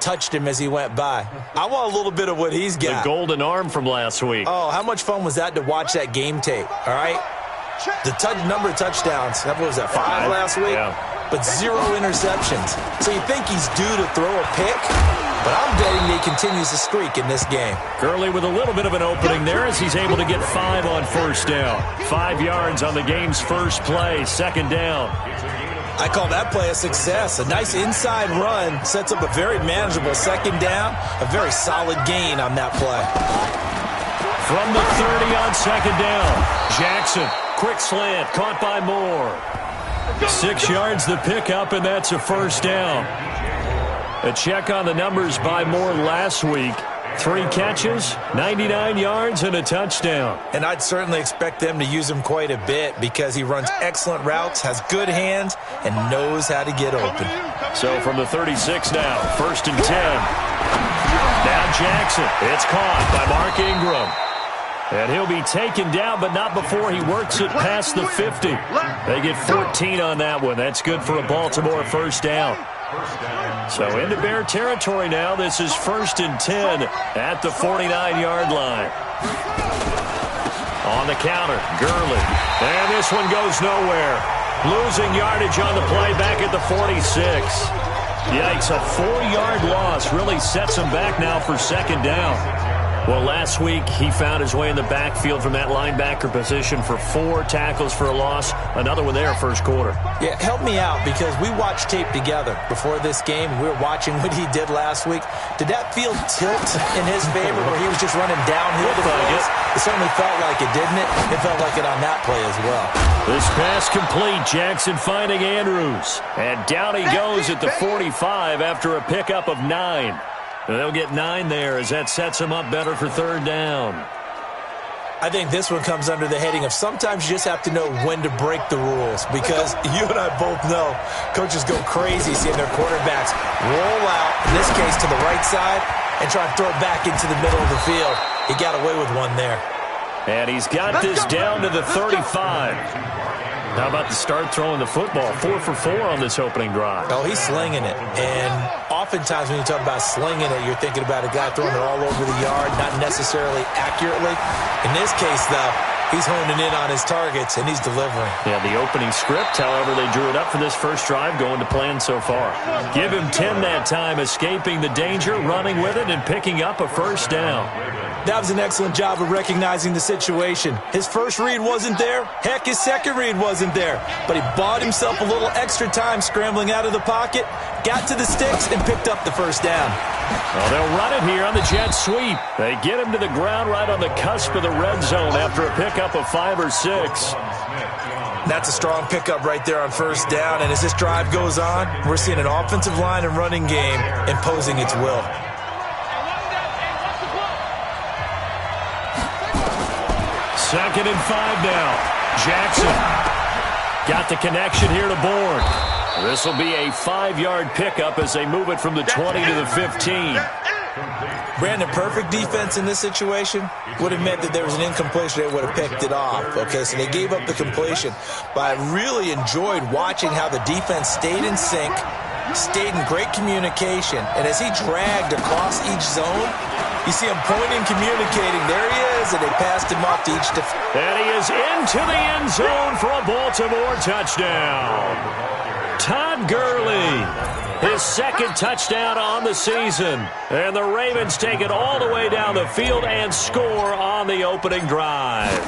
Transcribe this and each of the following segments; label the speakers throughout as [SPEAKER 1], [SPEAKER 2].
[SPEAKER 1] touched him as he went by. I want a little bit of what he's got.
[SPEAKER 2] The golden arm from last week.
[SPEAKER 1] Oh, how much fun was that to watch that game tape, all right? The number of touchdowns, what was that, 5 last week?
[SPEAKER 2] Yeah.
[SPEAKER 1] But 0 interceptions. So you think he's due to throw a pick? But I'm betting he continues the streak in this game.
[SPEAKER 2] Gurley with a little bit of an opening there as he's able to get 5 on first down. 5 yards on the game's first play, second down.
[SPEAKER 1] I call that play a success. A nice inside run sets up a very manageable second down. A very solid gain on that play.
[SPEAKER 2] From the 30 on second down. Jackson, quick slant, caught by Moore. 6 yards the pickup, and that's a first down. A check on the numbers by Moore last week. 3 catches, 99 yards, and a touchdown.
[SPEAKER 1] And I'd certainly expect them to use him quite a bit because he runs excellent routes, has good hands, and knows how to get open.
[SPEAKER 2] So from the 36 now, first and 10. Now Jackson. It's caught by Mark Ingram. And he'll be taken down, but not before he works it past the 50. They get 14 on that one. That's good for a Baltimore first down. So into Bear territory now. This is first and 10 at the 49-yard line. On the counter, Gurley. And this one goes nowhere. Losing yardage on the play back at the 46. Yikes, a 4-yard loss really sets him back now for second down. Well, last week he found his way in the backfield from that linebacker position for 4 tackles for a loss. Another one there first quarter.
[SPEAKER 1] Yeah, help me out because we watched tape together before this game. We were watching what he did last week. Did that field tilt in his favor where he was just running downhill to plays? It certainly felt like it, didn't it? It felt like it on that play as well.
[SPEAKER 2] This pass complete. Jackson finding Andrews. And down he goes at the 45 after a pickup of 9. They'll get 9 there as that sets him up better for third down.
[SPEAKER 1] I think this one comes under the heading of sometimes you just have to know when to break the rules because you and I both know coaches go crazy seeing their quarterbacks roll out, in this case to the right side, and try to throw it back into the middle of the field. He got away with one there.
[SPEAKER 2] And he's got this down to the 35. How about to start throwing the football? 4 for 4 on this opening drive.
[SPEAKER 1] Oh, he's slinging it. And oftentimes when you talk about slinging it, you're thinking about a guy throwing it all over the yard, not necessarily accurately. In this case, though, he's honing in on his targets, and he's delivering.
[SPEAKER 2] Yeah, the opening script, however, they drew it up for this first drive, going to plan so far. Give him 10 that time, escaping the danger, running with it, and picking up a first down.
[SPEAKER 1] That was an excellent job of recognizing the situation. His first read wasn't there. Heck, his second read wasn't there. But he bought himself a little extra time scrambling out of the pocket, got to the sticks, and picked up the first down.
[SPEAKER 2] Well, they'll run it here on the jet sweep. They get him to the ground right on the cusp of the red zone after a pickup of 5 or 6.
[SPEAKER 1] That's a strong pickup right there on first down. And as this drive goes on, we're seeing an offensive line and running game imposing its will.
[SPEAKER 2] Second and 5 now. Jackson got the connection here to Bourne. This will be a 5-yard pickup as they move it from the 20 to the 15.
[SPEAKER 1] Brandon, perfect defense in this situation would have meant that there was an incompletion. They would have picked it off. Okay, so they gave up the completion. But I really enjoyed watching how the defense stayed in sync, stayed in great communication, and as he dragged across each zone, you see him pointing, communicating. There he is, and they passed him off to each defense.
[SPEAKER 2] And he is into the end zone for a Baltimore touchdown. Todd Gurley, his second touchdown on the season. And the Ravens take it all the way down the field and score on the opening drive.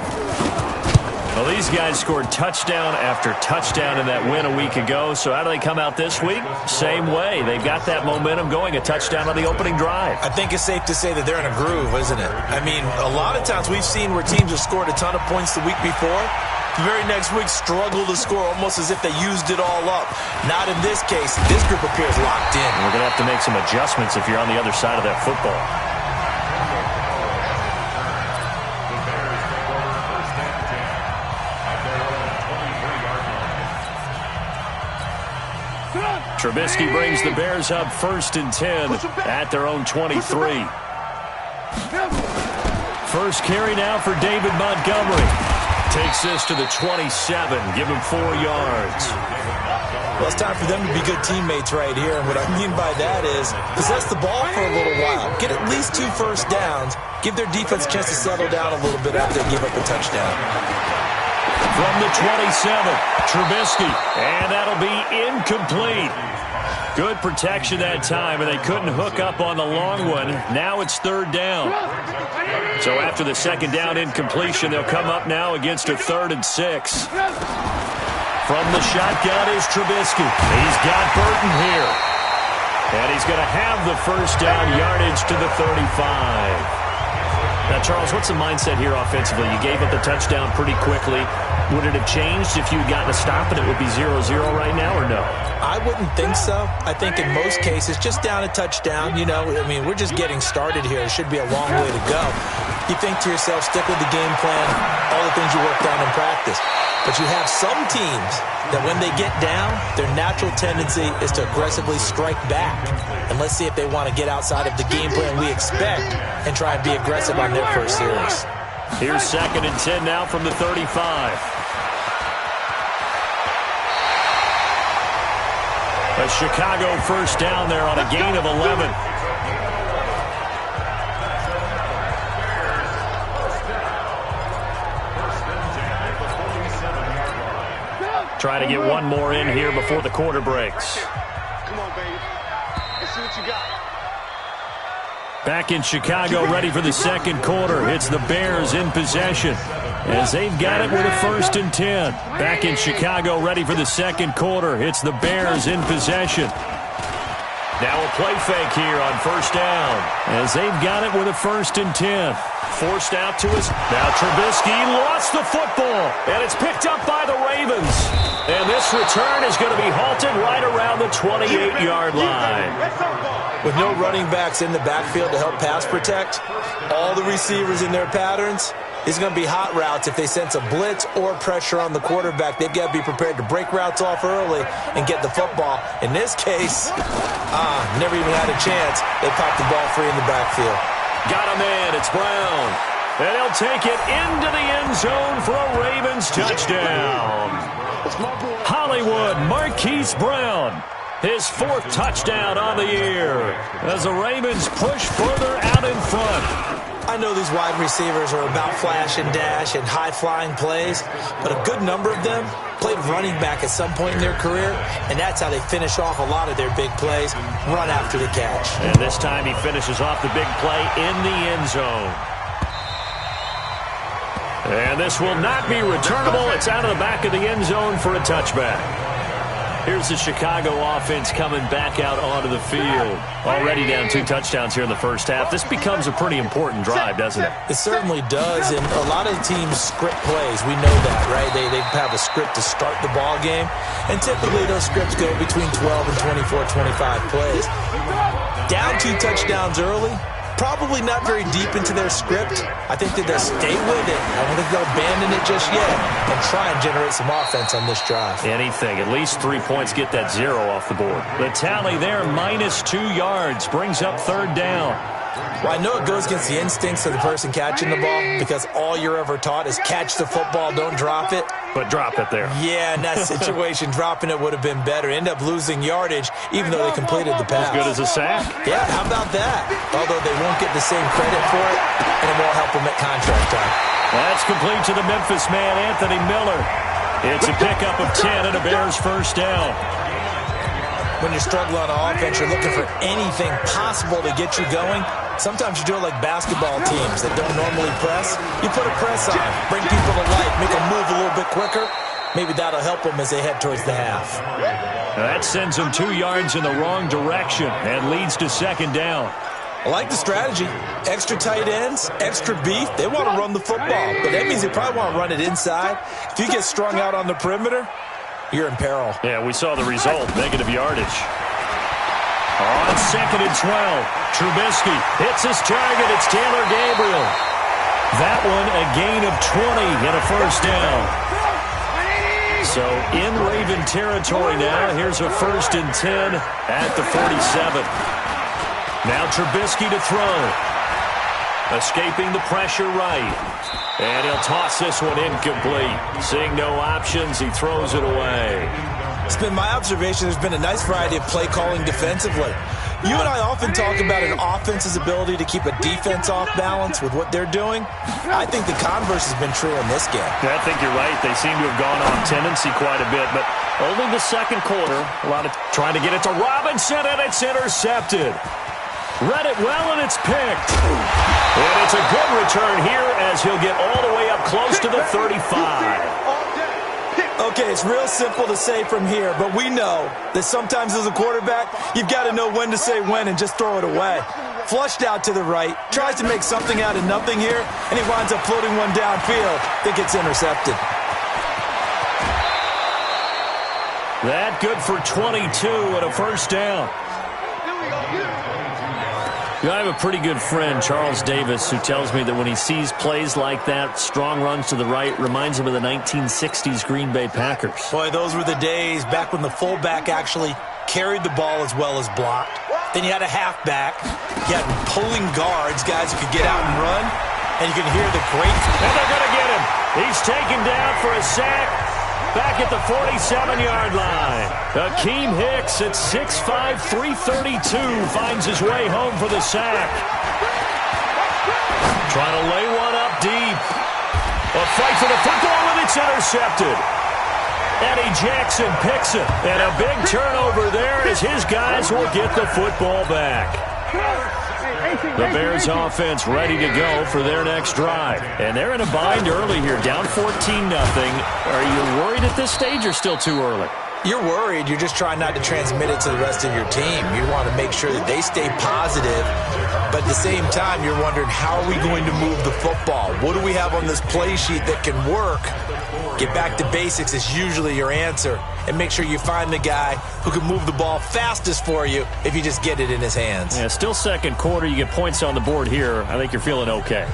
[SPEAKER 2] Well, these guys scored touchdown after touchdown in that win a week ago. So how do they come out this week? Same way. They've got that momentum going, a touchdown on the opening drive.
[SPEAKER 1] I think it's safe to say that they're in a groove, isn't it? I mean, a lot of times we've seen where teams have scored a ton of points the week before. The very next week struggle to score almost as if they used it all up. Not in this case. This group appears locked in.
[SPEAKER 2] We're going to have to make some adjustments if you're on the other side of that football. Trubisky brings the Bears up first and 10 at their own 23. First carry now for David Montgomery. Takes this to the 27. Give him 4 yards.
[SPEAKER 1] Well, it's time for them to be good teammates right here. And what I mean by that is possess the ball for a little while. Get at least 2 first downs. Give their defense a chance to settle down a little bit after they give up a touchdown.
[SPEAKER 2] From the 27, Trubisky. And that'll be incomplete. Good protection that time, and they couldn't hook up on the long one. Now it's 3rd down. So after the 2nd down incompletion, they'll come up now against a 3rd and 6. From the shotgun is Trubisky. He's got Burton here. And he's going to have the first down yardage to the 35. Now, Charles, what's the mindset here offensively? You gave up the touchdown pretty quickly. Would it have changed if you had gotten a stop and it would be 0-0 right now, or no?
[SPEAKER 1] I wouldn't think so. I think in most cases, just down a touchdown, you know, I mean, we're just getting started here. It should be a long way to go. You think to yourself, stick with the game plan, all the things you worked on in practice. But you have some teams that when they get down, their natural tendency is to aggressively strike back. And let's see if they want to get outside of the game plan we expect and try and be aggressive on their first series.
[SPEAKER 2] Here's 2nd and 10 now from the 35. A Chicago first down there on a gain of 11. Try to get one more in here before the quarter breaks.
[SPEAKER 3] Come on, baby. Let's see what you got.
[SPEAKER 2] Back in Chicago, ready for the 2nd quarter. It's the Bears in possession as they've got it with a 1st and 10. Back in Chicago, ready for the 2nd quarter. It's the Bears in possession. Now a play fake here on 1st down as they've got it with a 1st and 10. Forced out to us. Now Trubisky lost the football, and it's picked up by the Ravens. And this return is going to be halted right around the 28-yard line.
[SPEAKER 1] With no running backs in the backfield to help pass protect, all the receivers in their patterns, it's going to be hot routes if they sense a blitz or pressure on the quarterback. They've got to be prepared to break routes off early and get the football. In this case, never even had a chance. They popped the ball free in the backfield.
[SPEAKER 2] Got a man. It's Brown. And he'll take it into the end zone for a Ravens touchdown. Hollywood Marquise Brown. His 4th touchdown on the year as the Ravens push further out in front.
[SPEAKER 1] I know these wide receivers are about flash and dash and high-flying plays, but a good number of them played running back at some point in their career, and that's how they finish off a lot of their big plays, run after the catch.
[SPEAKER 2] And this time he finishes off the big play in the end zone. And this will not be returnable. It's out of the back of the end zone for a touchback. Here's the Chicago offense coming back out onto the field. Already down 2 touchdowns here in the first half. This becomes a pretty important drive, doesn't it?
[SPEAKER 1] It certainly does, and a lot of teams script plays. We know that, right? They have a script to start the ball game, and typically those scripts go between 12 and 24, 25 plays. Down 2 touchdowns early, probably not very deep into their script. I think that they'll stay with it. I don't think they'll abandon it just yet and try and generate some offense on this drive.
[SPEAKER 2] Anything. At least 3 points, get that 0 off the board. The tally there, -2 yards, brings up 3rd down.
[SPEAKER 1] Well, I know it goes against the instincts of the person catching the ball because all you're ever taught is catch the football, don't drop it.
[SPEAKER 2] But drop it there.
[SPEAKER 1] Yeah, in that situation, dropping it would have been better. End up losing yardage, even though they completed the pass.
[SPEAKER 2] As good as a sack.
[SPEAKER 1] Yeah, how about that? Although they won't get the same credit for it, and it won't help them at contract time.
[SPEAKER 2] That's complete to the Memphis man, Anthony Miller. It's a pickup of 10 and a Bears first down.
[SPEAKER 1] When you're struggling on offense, you're looking for anything possible to get you going. Sometimes you do it like basketball teams that don't normally press. You put a press on, bring people to life, make them move a little bit quicker. Maybe that'll help them as they head towards the half.
[SPEAKER 2] That sends them 2 yards in the wrong direction and leads to 2nd down.
[SPEAKER 1] I like the strategy. Extra tight ends, extra beef. They want to run the football, but that means they probably want to run it inside. If you get strung out on the perimeter, you're in peril.
[SPEAKER 2] Yeah, we saw the result, negative yardage. On 2nd and 12, Trubisky hits his target. It's Taylor Gabriel. That one a gain of 20 and a first down. So in Raven territory now. Here's a 1st and 10 at the 47. Now Trubisky to throw. Escaping the pressure right. And he'll toss this one incomplete. Seeing no options, he throws it away.
[SPEAKER 1] It's been my observation there's been a nice variety of play calling defensively. You and I often talk about an offense's ability to keep a defense off balance with what they're doing. I think the converse has been true in this game.
[SPEAKER 2] Yeah, I think you're right. They seem to have gone off tendency quite a bit, but only the second quarter. A lot of trying to get it to Robinson, and it's intercepted. Read it well, and it's picked. And it's a good return here as he'll get all the way up close to the 35.
[SPEAKER 1] Okay, it's real simple to say from here, but we know that sometimes as a quarterback, you've got to know when to say when and just throw it away. Flushed out to the right, tries to make something out of nothing here, and he winds up floating one downfield that gets intercepted.
[SPEAKER 2] That good for 22 and a first down. I have a pretty good friend, Charles Davis, who tells me that when he sees plays like that, strong runs to the right, reminds him of the 1960s Green Bay Packers.
[SPEAKER 1] Boy, those were the days back when the fullback actually carried the ball as well as blocked. Then you had a halfback. You had pulling guards, guys who could get out and run, and you could hear the great...
[SPEAKER 2] And they're going to get him. He's taken down for a sack. Back at the 47-yard line. Akeem Hicks at 6'5", 332 finds his way home for the sack. Trying to lay one up deep. A fight for the football, and it's intercepted. Eddie Jackson picks it. And a big turnover there as his guys will get the football back. The Bears offense ready to go for their next drive. And they're in a bind early here, down 14-0. Are you worried at this stage or still too early?
[SPEAKER 1] You're worried. You're just trying not to transmit it to the rest of your team. You want to make sure that they stay positive. But at the same time, you're wondering, how are we going to move the football? What do we have on this play sheet that can work? Get back to basics is usually your answer. And make sure you find the guy who can move the ball fastest for you if you just get it in his hands.
[SPEAKER 2] Yeah, still second quarter. You get points on the board here. I think you're feeling okay.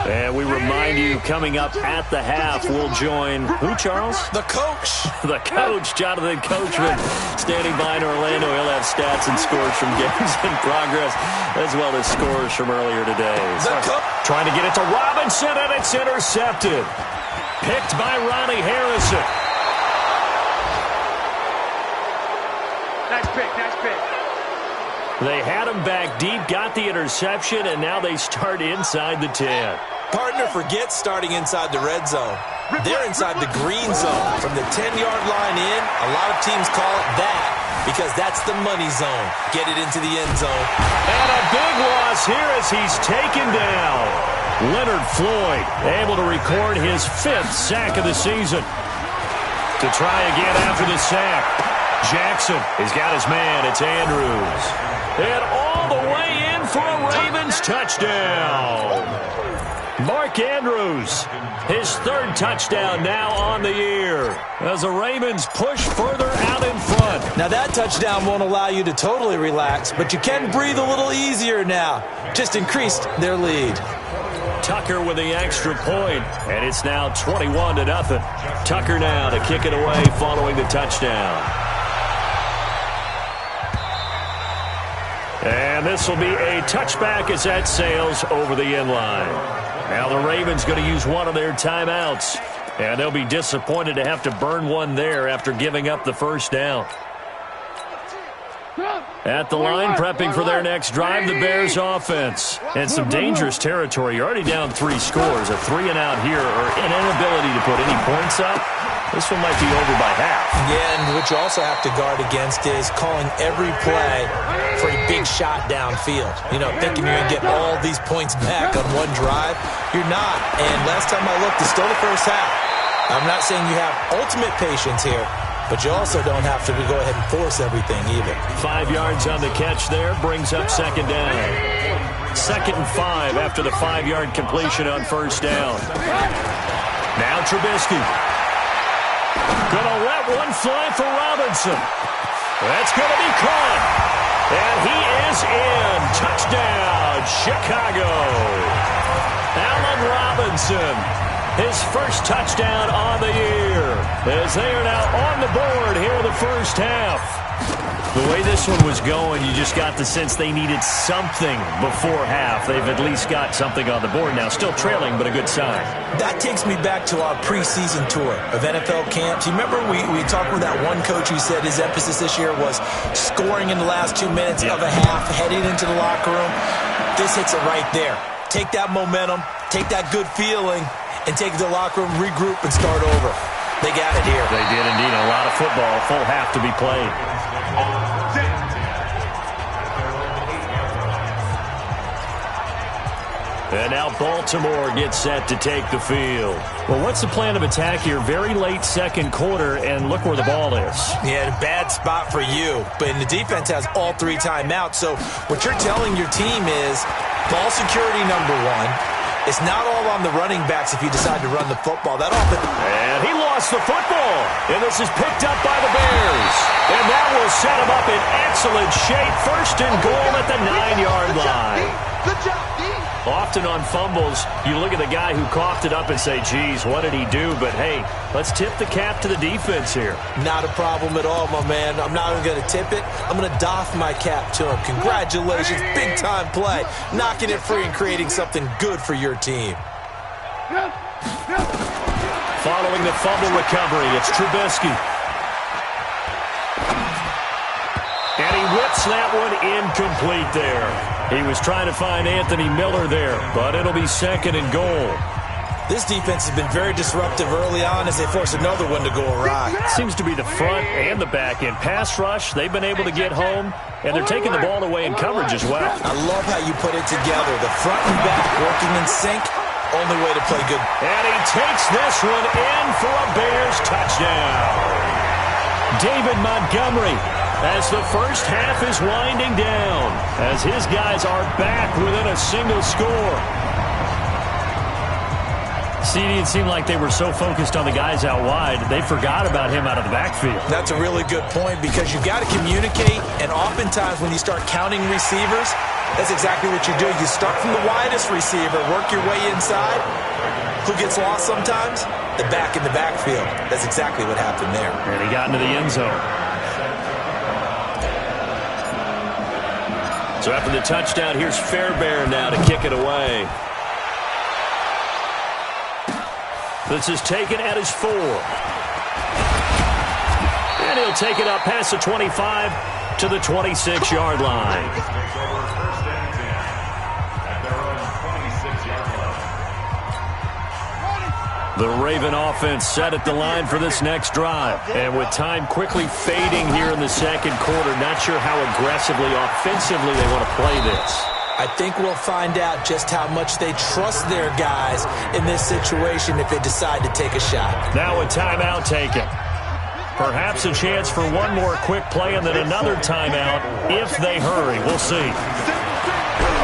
[SPEAKER 2] And we remind you, coming up at the half, we'll join who, Charles?
[SPEAKER 1] The coach.
[SPEAKER 2] The coach, Jonathan Coachman, standing by in Orlando. He'll have stats and scores from games in progress, as well as scores from earlier today. Trying to get it to Robinson, and it's intercepted. Picked by Ronnie Harrison.
[SPEAKER 3] Nice pick, nice pick.
[SPEAKER 2] They had him back deep, got the interception, and now they start inside the 10.
[SPEAKER 1] Partner forgets starting inside the red zone. They're inside the green zone. From the 10-yard line in, a lot of teams call it that because that's the money zone. Get it into the end zone.
[SPEAKER 2] And a big loss here as he's taken down. Leonard Floyd able to record his 5th sack of the season. To try again after the sack. Jackson has got his man. It's Andrews. And all the way in for a Ravens touchdown. Mark Andrews, his 3rd touchdown now on the year as the Ravens push further out in front.
[SPEAKER 1] Now that touchdown won't allow you to totally relax, but you can breathe a little easier now. Just increased their lead.
[SPEAKER 2] Tucker with the extra point, and it's now 21-0. Tucker now to kick it away following the touchdown. And this will be a touchback as that sails over the end line. Now the Ravens going to use one of their timeouts, and they'll be disappointed to have to burn one there after giving up the first down. At the line, prepping for their next drive, the Bears offense. And some dangerous territory. You're already down 3 scores. A 3-and-out here, or an inability to put any points up. This one might be over by half.
[SPEAKER 1] Yeah, and what you also have to guard against is calling every play for a big shot downfield. You know, thinking you're going to get all these points back on one drive. You're not. And last time I looked, it's still the first half. I'm not saying you have ultimate patience here, but you also don't have to go ahead and force everything either.
[SPEAKER 2] 5 yards on the catch there, brings up second down. 2nd and 5 after the 5-yard completion on first down. Now Trubisky. Gonna let one fly for Robinson. That's gonna be caught. And he is in. Touchdown, Chicago. Allen Robinson. His first touchdown on the year as they are now on the board here in the first half. The way this one was going, you just got the sense they needed something before half. They've at least got something on the board now. Still trailing, but a good sign.
[SPEAKER 1] That takes me back to our preseason tour of NFL camps. You remember we talked with that one coach who said his emphasis this year was scoring in the last 2 minutes of a half, heading into the locker room. This hits it right there. Take that momentum, take that good feeling, and take it to the locker room, regroup, and start over. They got it here.
[SPEAKER 2] They did indeed. A lot of football, full half to be played. And now Baltimore gets set to take the field. Well, what's the plan of attack here? Very late second quarter, and look where the ball is.
[SPEAKER 1] Yeah, a bad spot for you. But the defense has all 3 timeouts. So what you're telling your team is ball security number 1. It's not all on the running backs if you decide to run the football. That offense.
[SPEAKER 2] And he lost the football. And this is picked up by the Bears. And that will set him up in excellent shape. First and goal at the 9-yard line.
[SPEAKER 3] Good job, D.
[SPEAKER 2] Often on fumbles, you look at the guy who coughed it up and say, geez, what did he do? But, hey, let's tip the cap to the defense here.
[SPEAKER 1] Not a problem at all, my man. I'm not even going to tip it. I'm going to doff my cap to him. Congratulations. Big-time play. Knocking it free and creating something good for your team.
[SPEAKER 2] Following the fumble recovery, it's Trubisky. And he whips that one incomplete there. He was trying to find Anthony Miller there, but it'll be second and goal.
[SPEAKER 1] This defense has been very disruptive early on as they force another one to go awry.
[SPEAKER 2] Seems to be the front and the back end. Pass rush, they've been able to get home, and they're taking the ball away in coverage as well.
[SPEAKER 1] I love how you put it together. The front and back working in sync, only way to play good.
[SPEAKER 2] And he takes this one in for a Bears touchdown. David Montgomery, as the first half is winding down, as his guys are back within a single score. CD, it seemed like they were so focused on the guys out wide, they forgot about him out of the backfield.
[SPEAKER 1] That's a really good point because you've got to communicate, and oftentimes when you start counting receivers, that's exactly what you do. You start from the widest receiver, work your way inside. Who gets lost sometimes? The back in the backfield. That's exactly what happened there.
[SPEAKER 2] And he got into the end zone. So after the touchdown, here's Fairbairn now to kick it away. This is taken at his 4. And he'll take it up past the 25 to the 26-yard line. The Raven offense set at the line for this next drive. And with time quickly fading here in the second quarter, not sure how aggressively, offensively they want to play this.
[SPEAKER 1] I think we'll find out just how much they trust their guys in this situation if they decide to take a shot.
[SPEAKER 2] Now a timeout taken. Perhaps a chance for one more quick play and then another timeout if they hurry. We'll see.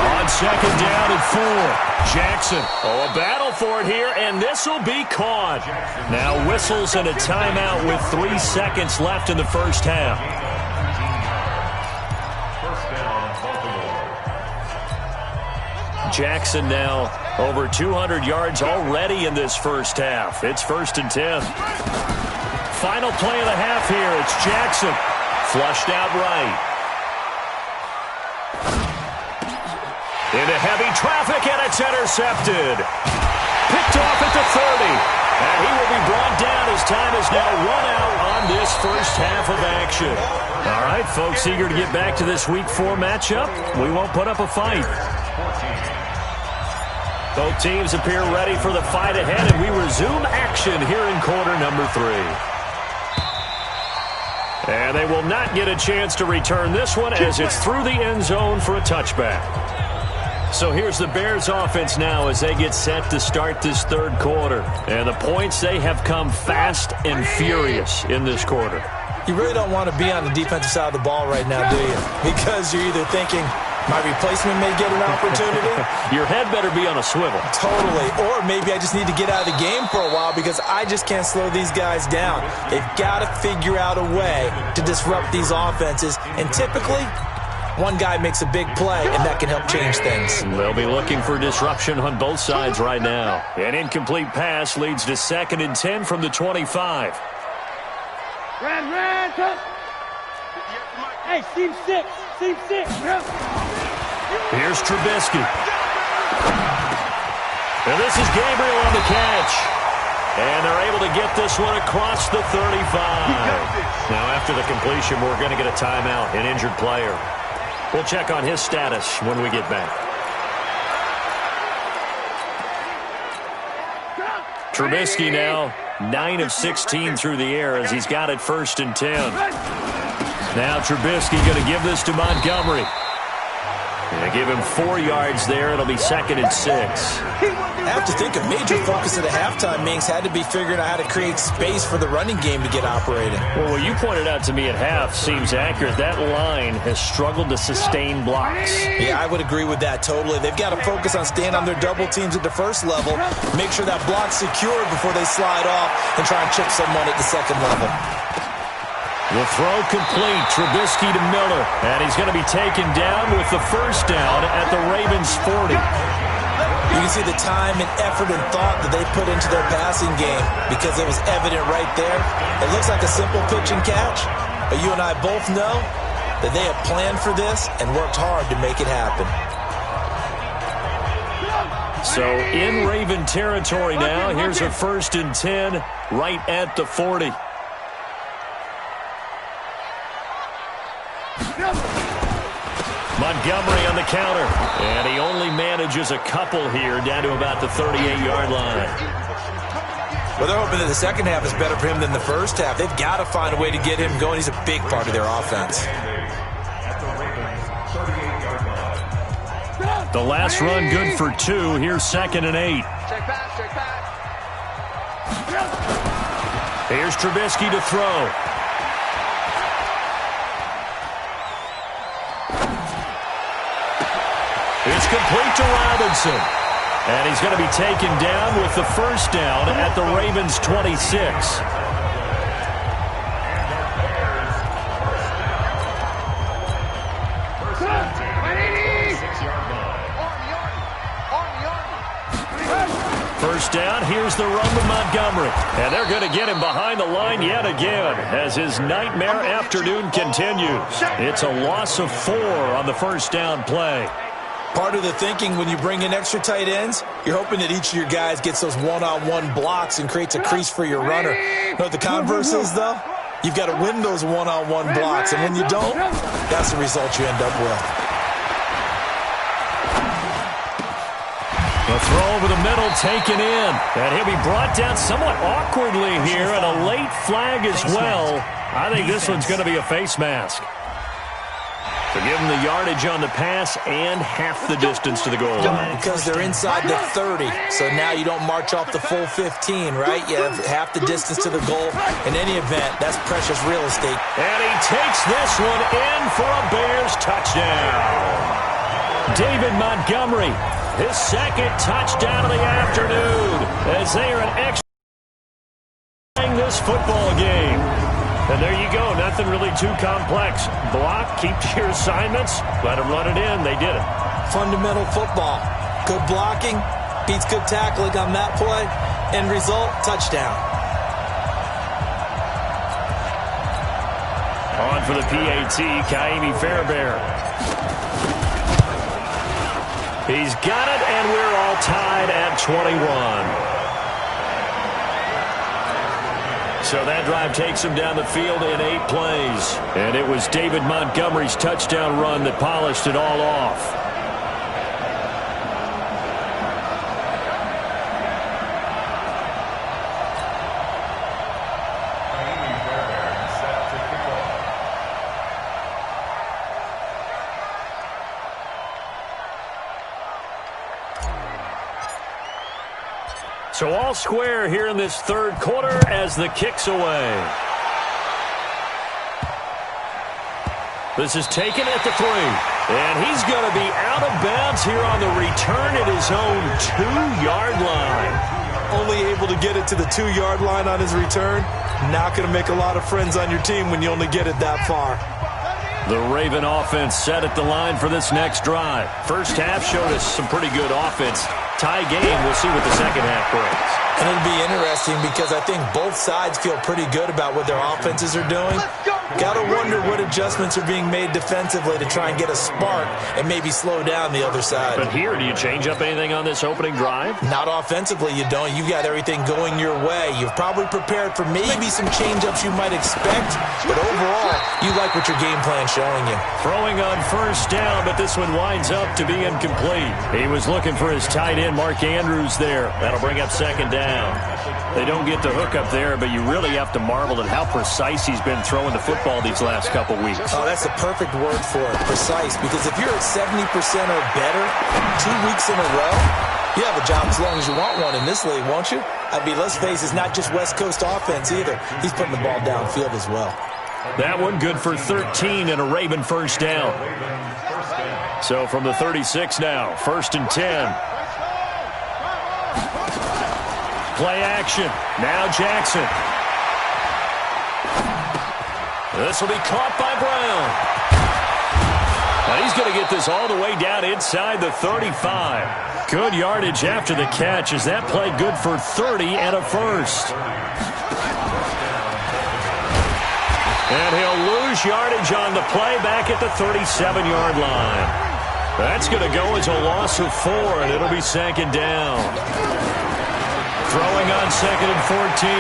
[SPEAKER 2] On second down and 4. Jackson. Oh, a battle for it here, and this will be caught. Now whistles and a timeout with 3 seconds left in the first half. Jackson now over 200 yards already in this first half. It's 1st and 10. Final play of the half here. It's Jackson. Flushed out right. Into heavy traffic, and it's intercepted. Picked off at the 30. And he will be brought down as time is now run out on this first half of action. All right, folks, eager to get back to this Week 4 matchup. We won't put up a fight. Both teams appear ready for the fight ahead, and we resume action here in quarter number 3. And they will not get a chance to return this one as it's through the end zone for a touchback. So here's the Bears offense now as they get set to start this third quarter. And the points, they have come fast and furious in this quarter.
[SPEAKER 1] You really don't want to be on the defensive side of the ball right now, do you? Because you're either thinking, my replacement may get an opportunity.
[SPEAKER 2] Your head better be on a swivel.
[SPEAKER 1] Totally. Or maybe I just need to get out of the game for a while because I just can't slow these guys down. They've got to figure out a way to disrupt these offenses. And typically, one guy makes a big play, and that can help change things.
[SPEAKER 2] They'll be looking for disruption on both sides right now. An incomplete pass leads to 2nd and 10 from the 25.
[SPEAKER 3] Hey, seam six. Seam six.
[SPEAKER 2] Here's Trubisky. And this is Gabriel on the catch. And they're able to get this one across the 35. Now, after the completion, we're going to get a timeout, an injured player. We'll check on his status when we get back. Trubisky now 9 of 16 through the air as he's got it 1st and 10. Now Trubisky going to give this to Montgomery. They give him 4 yards there. It'll be 2nd and 6.
[SPEAKER 1] I have to think a major focus at the halftime, Minks, had to be figuring out how to create space for the running game to get operating.
[SPEAKER 2] Well, what you pointed out to me at half seems accurate. That line has struggled to sustain blocks.
[SPEAKER 1] Yeah, I would agree with that totally. They've got to focus on staying on their double teams at the first level, make sure that block's secured before they slide off and try and chip someone at the second level.
[SPEAKER 2] The throw complete. Trubisky to Miller. And he's going to be taken down with the 1st down at the Ravens' 40.
[SPEAKER 1] You can see the time and effort and thought that they put into their passing game because it was evident right there. It looks like a simple pitch and catch, but you and I both know that they have planned for this and worked hard to make it happen.
[SPEAKER 2] So in Raven territory now, here's a 1st and 10 right at the 40. Montgomery on the counter, and he only manages a couple here down to about the 38-yard line.
[SPEAKER 1] Well, they're hoping that the second half is better for him than the first half. They've got to find a way to get him going. He's a big part of their offense.
[SPEAKER 2] The last run good for 2. Here's 2nd and 8.
[SPEAKER 3] Check pass, check pass.
[SPEAKER 2] Here's Trubisky to throw. It's complete to Robinson. And he's going to be taken down with the 1st down at the Ravens' 26. First down, here's the run to Montgomery. And they're going to get him behind the line yet again as his nightmare afternoon continues. It's a loss of 4 on the 1st down play.
[SPEAKER 1] Part of the thinking when you bring in extra tight ends, you're hoping that each of your guys gets those one-on-one blocks and creates a crease for your runner. You know what the converse is, though? You've got to win those one-on-one blocks, and when you don't, that's the result you end up with.
[SPEAKER 2] The throw over the middle taken in, and he'll be brought down somewhat awkwardly here, and a late flag as well. I think this one's going to be a face mask. To give them the yardage on the pass and half the distance to the goal line.
[SPEAKER 1] Because they're inside the 30, so now you don't march off the full 15, right? You have half the distance to the goal. In any event, that's precious real estate.
[SPEAKER 2] And he takes this one in for a Bears touchdown. David Montgomery, his 2nd touchdown of the afternoon, as they are an extra in this football game. And there you go, nothing really too complex. Block, keep to your assignments, let them run it in. They did it.
[SPEAKER 1] Fundamental football. Good blocking, beats good tackling on that play. End result, touchdown.
[SPEAKER 2] On for the PAT, Kaimi Fairbairn. He's got it, and we're all tied at 21. So that drive takes him down the field in 8 plays. And it was David Montgomery's touchdown run that polished it all off. So all square here in this 3rd quarter as the kick's away. This is taken at the 3. And he's going to be out of bounds here on the return at his own 2-yard line.
[SPEAKER 1] Only able to get it to the 2-yard line on his return. Not going to make a lot of friends on your team when you only get it that far.
[SPEAKER 2] The Raven offense set at the line for this next drive. First half showed us some pretty good offense. Tie game, we'll see what the second half brings.
[SPEAKER 1] And it'll be interesting because I think both sides feel pretty good about what their offenses are doing. Got to wonder what adjustments are being made defensively to try and get a spark and maybe slow down the other side.
[SPEAKER 2] But here, do you change up anything on this opening drive?
[SPEAKER 1] Not offensively, you don't. You've got everything going your way. You've probably prepared for maybe some change-ups you might expect, but overall, you like what your game plan's showing you.
[SPEAKER 2] Throwing on first down, but this one winds up to be incomplete. He was looking for his tight end, Mark Andrews, there. That'll bring up second down. They don't get the hook up there, but you really have to marvel at how precise he's been throwing the football these last couple weeks.
[SPEAKER 1] Oh, that's the perfect word for it, precise, because if you're at 70% or better 2 weeks in a row, you have a job as long as you want one in this league, won't you? I mean, let's face it, it's not just West Coast offense either. He's putting the ball downfield as well.
[SPEAKER 2] That one good for 13 and a Raven first down. So from the 36 now, 1st and 10. Play action. Now Jackson. This will be caught by Brown. Now he's going to get this all the way down inside the 35. Good yardage after the catch as that play good for 30 and a first. And he'll lose yardage on the play back at the 37-yard line. That's going to go as a loss of 4, and it'll be second down. Throwing on 2nd and 14.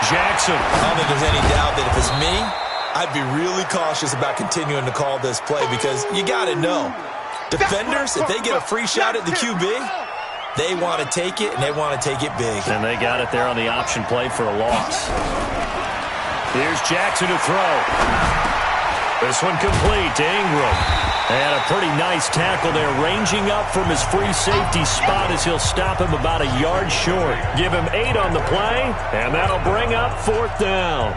[SPEAKER 2] Jackson.
[SPEAKER 1] I don't think there's any doubt that if it's me, I'd be really cautious about continuing to call this play because you got to know, defenders, if they get a free shot at the QB, they want to take it, and they want to take it big.
[SPEAKER 2] And they got it there on the option play for a loss. Here's Jackson to throw. This one complete to Ingram. And a pretty nice tackle there, ranging up from his free safety spot as he'll stop him about a yard short. Give him 8 on the play, and that'll bring up 4th down.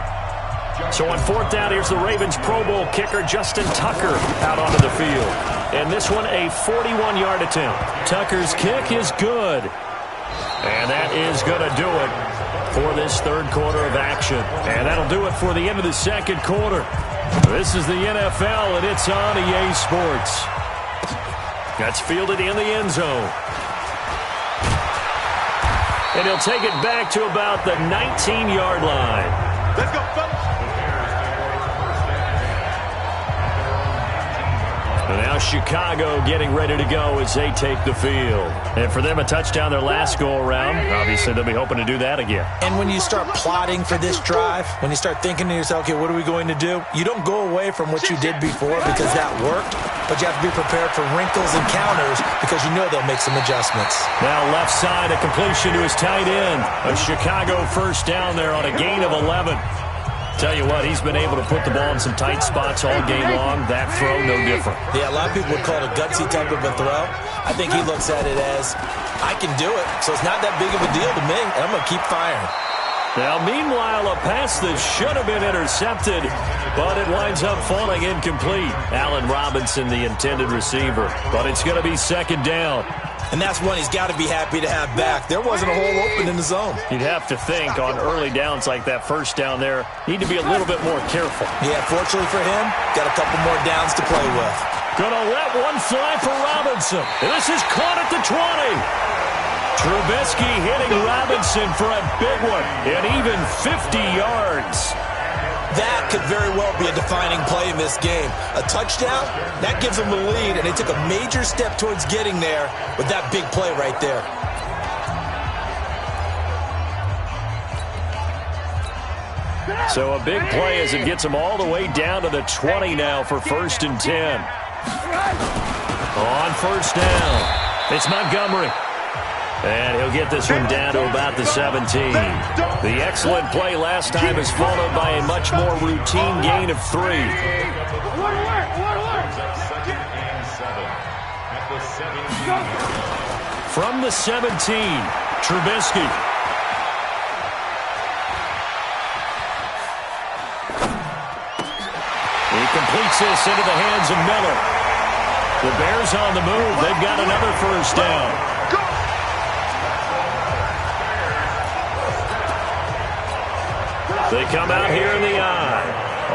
[SPEAKER 2] So on 4th down, here's the Ravens Pro Bowl kicker, Justin Tucker, out onto the field. And this one, a 41-yard attempt. Tucker's kick is good. And that is going to do it for this third quarter of action. And that'll do it for the end of the second quarter. This is the NFL, and it's on EA Sports. That's fielded in the end zone. And he'll take it back to about the 19-yard line.
[SPEAKER 3] Let's go, fellas.
[SPEAKER 2] And now Chicago getting ready to go as they take the field. And for them, a touchdown their last go-around. Obviously, they'll be hoping to do that again.
[SPEAKER 1] And when you start plotting for this drive, when you start thinking to yourself, okay, what are we going to do? You don't go away from what you did before because that worked, but you have to be prepared for wrinkles and counters because you know they'll make some adjustments.
[SPEAKER 2] Now left side, a completion to his tight end. A Chicago first down there on a gain of 11. Tell you what, he's been able to put the ball in some tight spots all game long. That throw, no different.
[SPEAKER 1] Yeah, a lot of people would call it a gutsy type of a throw. I think he looks at it as, I can do it, so it's not that big of a deal to me, and I'm going to keep firing.
[SPEAKER 2] Now, meanwhile, a pass that should have been intercepted, but it winds up falling incomplete. Allen Robinson, the intended receiver, but it's going to be second down.
[SPEAKER 1] And that's one he's got to be happy to have back. There wasn't a hole open in the zone.
[SPEAKER 2] You'd have to think on early downs like that first down there, need to be a little bit more careful.
[SPEAKER 1] Yeah, fortunately for him, got a couple more downs to play with.
[SPEAKER 2] Gonna let one fly for Robinson. And this is caught at the 20. Trubisky hitting Robinson for a big one, and even 50 yards.
[SPEAKER 1] That could very well be a defining play in this game. A touchdown, that gives them the lead, and they took a major step towards getting there with that big play right there.
[SPEAKER 2] So a big play as it gets them all the way down to the 20 now for 1st and 10. On first down, it's Montgomery. And he'll get this one down to about the 17. The excellent play last time is followed by a much more routine gain of 3. From the 17, Trubisky. He completes this into the hands of Miller. The Bears on the move. They've got another first down. They come out here in the eye.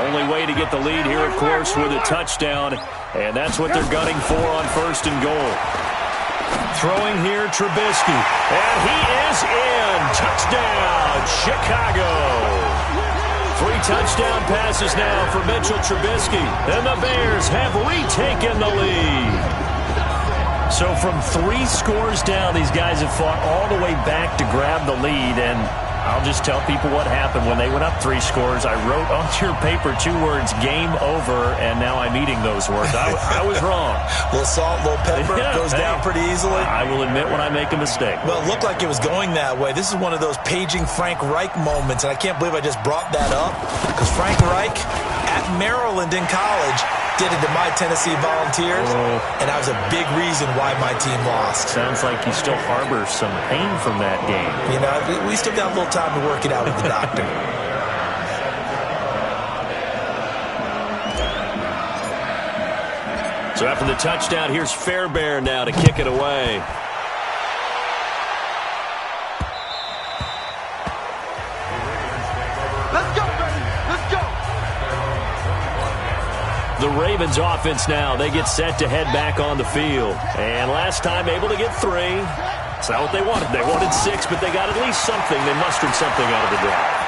[SPEAKER 2] Only way to get the lead here, of course, with a touchdown. And that's what they're gunning for on 1st and goal. Throwing here, Trubisky. And he is in. Touchdown, Chicago. 3 touchdown passes now for Mitchell Trubisky. And the Bears have retaken the lead. So from 3 scores down, these guys have fought all the way back to grab the lead. And I'll just tell people what happened when they went up 3 scores. I wrote onto your paper 2 words, game over, and now I'm eating those words. I was wrong.
[SPEAKER 1] A little salt, a little pepper, goes down pretty easily.
[SPEAKER 2] I will admit when I make a mistake.
[SPEAKER 1] Well, it looked like it was going that way. This is one of those paging Frank Reich moments, and I can't believe I just brought that up, because Frank Reich at Maryland in college did it to my Tennessee Volunteers, and that was a big reason why my team lost.
[SPEAKER 2] Sounds like you still harbor some pain from that game.
[SPEAKER 1] You know, we still got a little time to work it out with the doctor.
[SPEAKER 2] So after the touchdown, here's Fairbairn now to kick it away. The Ravens offense now, they get set to head back on the field. And last time able to get 3. It's not what they wanted. They wanted 6, but they got at least something. They mustered something out of the drive.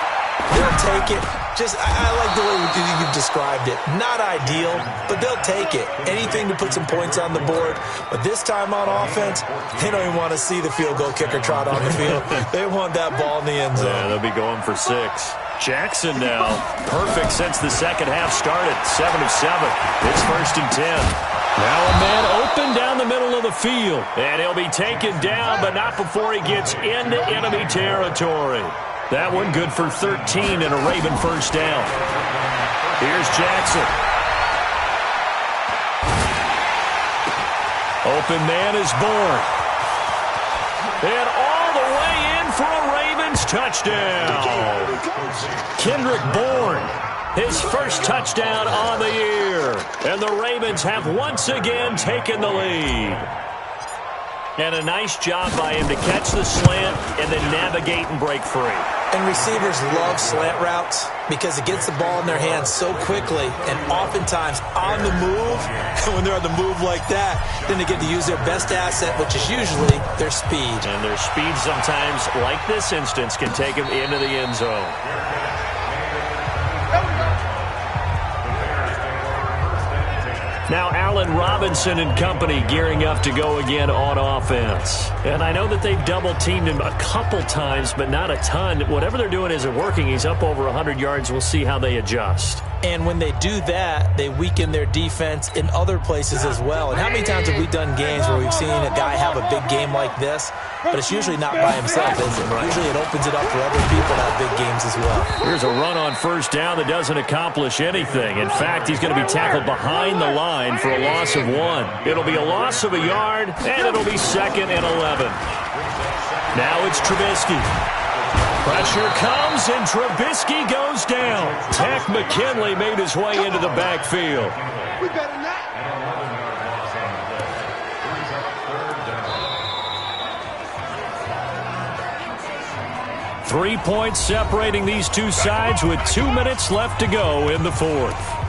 [SPEAKER 1] They'll take it. I like the way you've described it. Not ideal, but they'll take it. Anything to put some points on the board. But this time on offense, they don't even want to see the field goal kicker trot on the field. They want that ball in the end zone.
[SPEAKER 2] Yeah, they'll be going for 6. Jackson now, perfect since the second half started. 7 of 7. It's 1st and 10. Now a man open down the middle of the field. And he'll be taken down, but not before he gets into enemy territory. That one good for 13 and a Raven first down. Here's Jackson. Open man is born. And all the way in for a Ravens touchdown. Kendrick Bourne, his first touchdown on the year. And the Ravens have once again taken the lead. And a nice job by him to catch the slant and then navigate and break free.
[SPEAKER 1] And receivers love slant routes because it gets the ball in their hands so quickly and oftentimes on the move. And when they're on the move like that, then they get to use their best asset, which is usually their speed.
[SPEAKER 2] And their speed sometimes, like this instance, can take them into the end zone. Now Allen Robinson and company gearing up to go again on offense. And I know that they've double-teamed him a couple times, but not a ton. Whatever they're doing isn't working. He's up over 100 yards. We'll see how they adjust.
[SPEAKER 1] And when they do that, they weaken their defense in other places as well. And how many times have we done games where we've seen a guy have a big game like this, but it's usually not by himself, is it? Usually it opens it up for other people to have big games as well.
[SPEAKER 2] Here's a run on first down that doesn't accomplish anything. In fact, he's going to be tackled behind the line for a loss of 1. It'll be a loss of a yard, and it'll be 2nd and 11. Now it's Trubisky. Pressure comes, and Trubisky goes down. Tack McKinley made his way into the backfield. We better not. Three points separating these two sides with 2 minutes left to go in the 4th.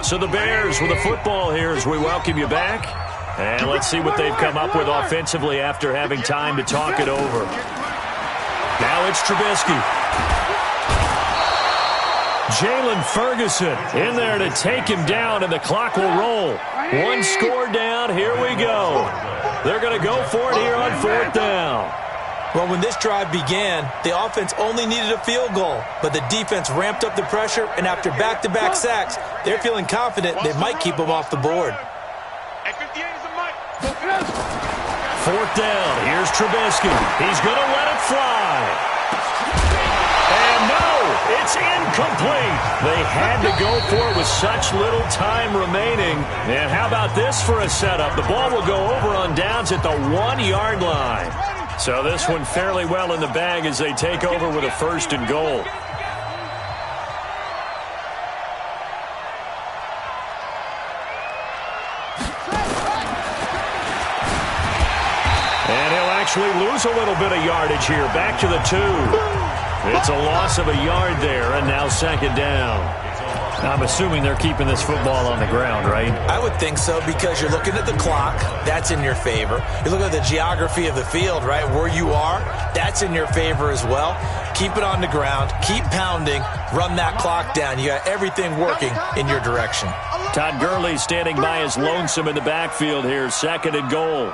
[SPEAKER 2] So the Bears with a football here as we welcome you back. And let's see what they've come up with offensively after having time to talk it over. Now it's Trubisky. Jalen Ferguson in there to take him down, and the clock will roll. 1 score down. Here we go. They're going to go for it here on 4th down.
[SPEAKER 1] Well, when this drive began, the offense only needed a field goal, but the defense ramped up the pressure, and after back-to-back sacks, they're feeling confident they might keep them off the board.
[SPEAKER 2] 4th down. Here's Trubisky. He's going to let it fly. And no, it's incomplete. They had to go for it with such little time remaining. And how about this for a setup? The ball will go over on downs at the 1-yard line. So this one fairly well in the bag as they take over with a 1st and goal. And he'll actually lose a little bit of yardage here. Back to the 2. It's a loss of a yard there, and now 2nd down. I'm assuming they're keeping this football on the ground, right?
[SPEAKER 1] I would think so, because you're looking at the clock. That's in your favor. You're looking at the geography of the field, right? Where you are, that's in your favor as well. Keep it on the ground. Keep pounding. Run that clock down. You got everything working in your direction.
[SPEAKER 2] Todd Gurley standing by his lonesome in the backfield here. 2nd and goal.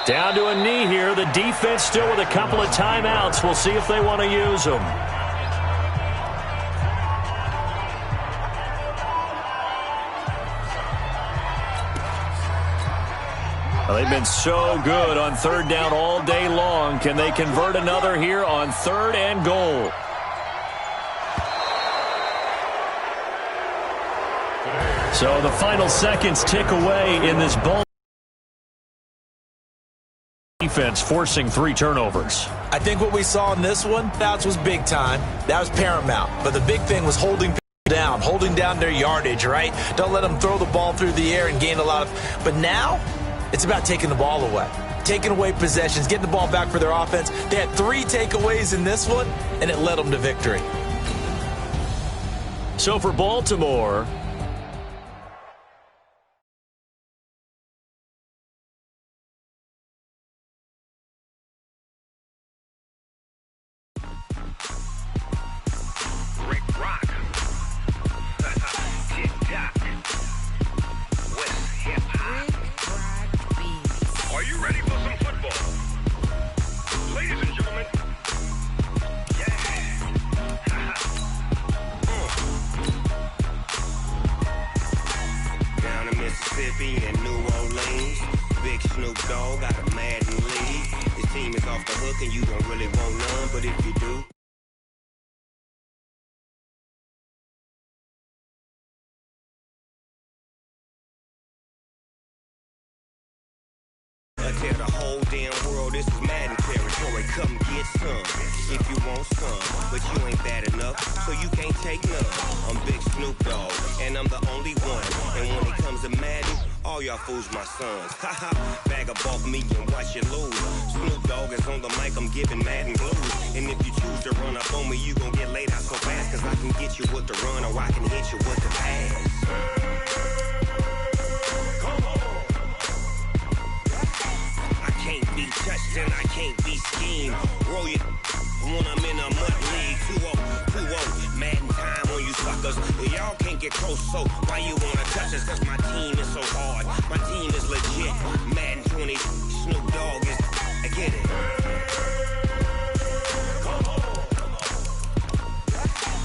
[SPEAKER 2] Down to a knee here. The defense still with a couple of timeouts. We'll see if they want to use them. Well, they've been so good on 3rd down all day long. Can they convert another here on 3rd and goal? So the final seconds tick away in this ball. Defense forcing 3 turnovers.
[SPEAKER 1] I think what we saw in this one, that was big time. That was paramount. But the big thing was holding down their yardage, right? Don't let them throw the ball through the air and gain a lot of. But now, it's about taking the ball away. Taking away possessions, getting the ball back for their offense. They had 3 takeaways in this one, and it led them to victory.
[SPEAKER 2] So for Baltimore,
[SPEAKER 4] and New Orleans, big Snoop Dogg got a Madden league. His team is off the hook and you don't really want none, but if you do, I tell the whole damn world this is Madden territory. Come get some if you want some, but you ain't bad enough, so you can't take none. I'm Big Snoop Dogg, and I'm the only one. And when it comes to Madden, all y'all fools my sons. Haha, bag up off me and watch you lose. Snoop Dogg is on the mic, I'm giving Madden blues. And if you choose to run up on me, you gon' get laid out so fast, cause I can get you with the run or I can hit you with the pass. Can't be touched and I can't be schemed. Roll it when I'm in a mud league. 2-0, Madden time on you suckers. Y'all can't get close, so why you wanna touch us? Cause my team is so hard. My team is legit. Madden 20, Snoop Dogg is, I get it.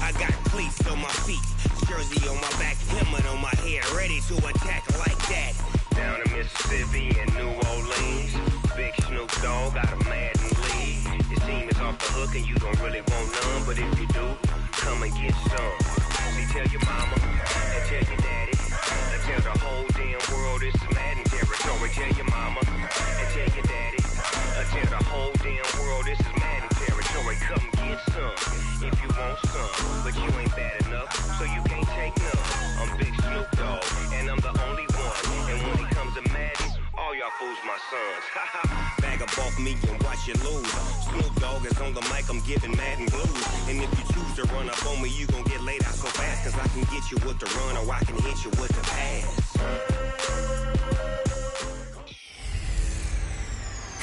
[SPEAKER 4] I got cleats on my feet, jersey on my back, helmet on my head, ready to attack like that. Down in Mississippi and New Orleans, big Snoop Dogg got a Madden league. His team is off the hook and you don't really want none, but if you do, come and get some. See, tell your mama and tell your daddy, and tell the whole damn world it's Madden territory. Tell your mama and tell your daddy, and tell the whole damn world this is Madden territory. Come get some if you want some, but you ain't bad enough, so you can't take none. I'm Big Snoop Dogg, and I'm the only one. And when it comes to Madden, all y'all fools my sons. Bag up off me and watch you lose. Snoop Dogg is on the mic, I'm giving Madden blues. And if you choose to run up on me, you gon' get laid out so fast, cause I can get you with the run or I can hit you with the pass.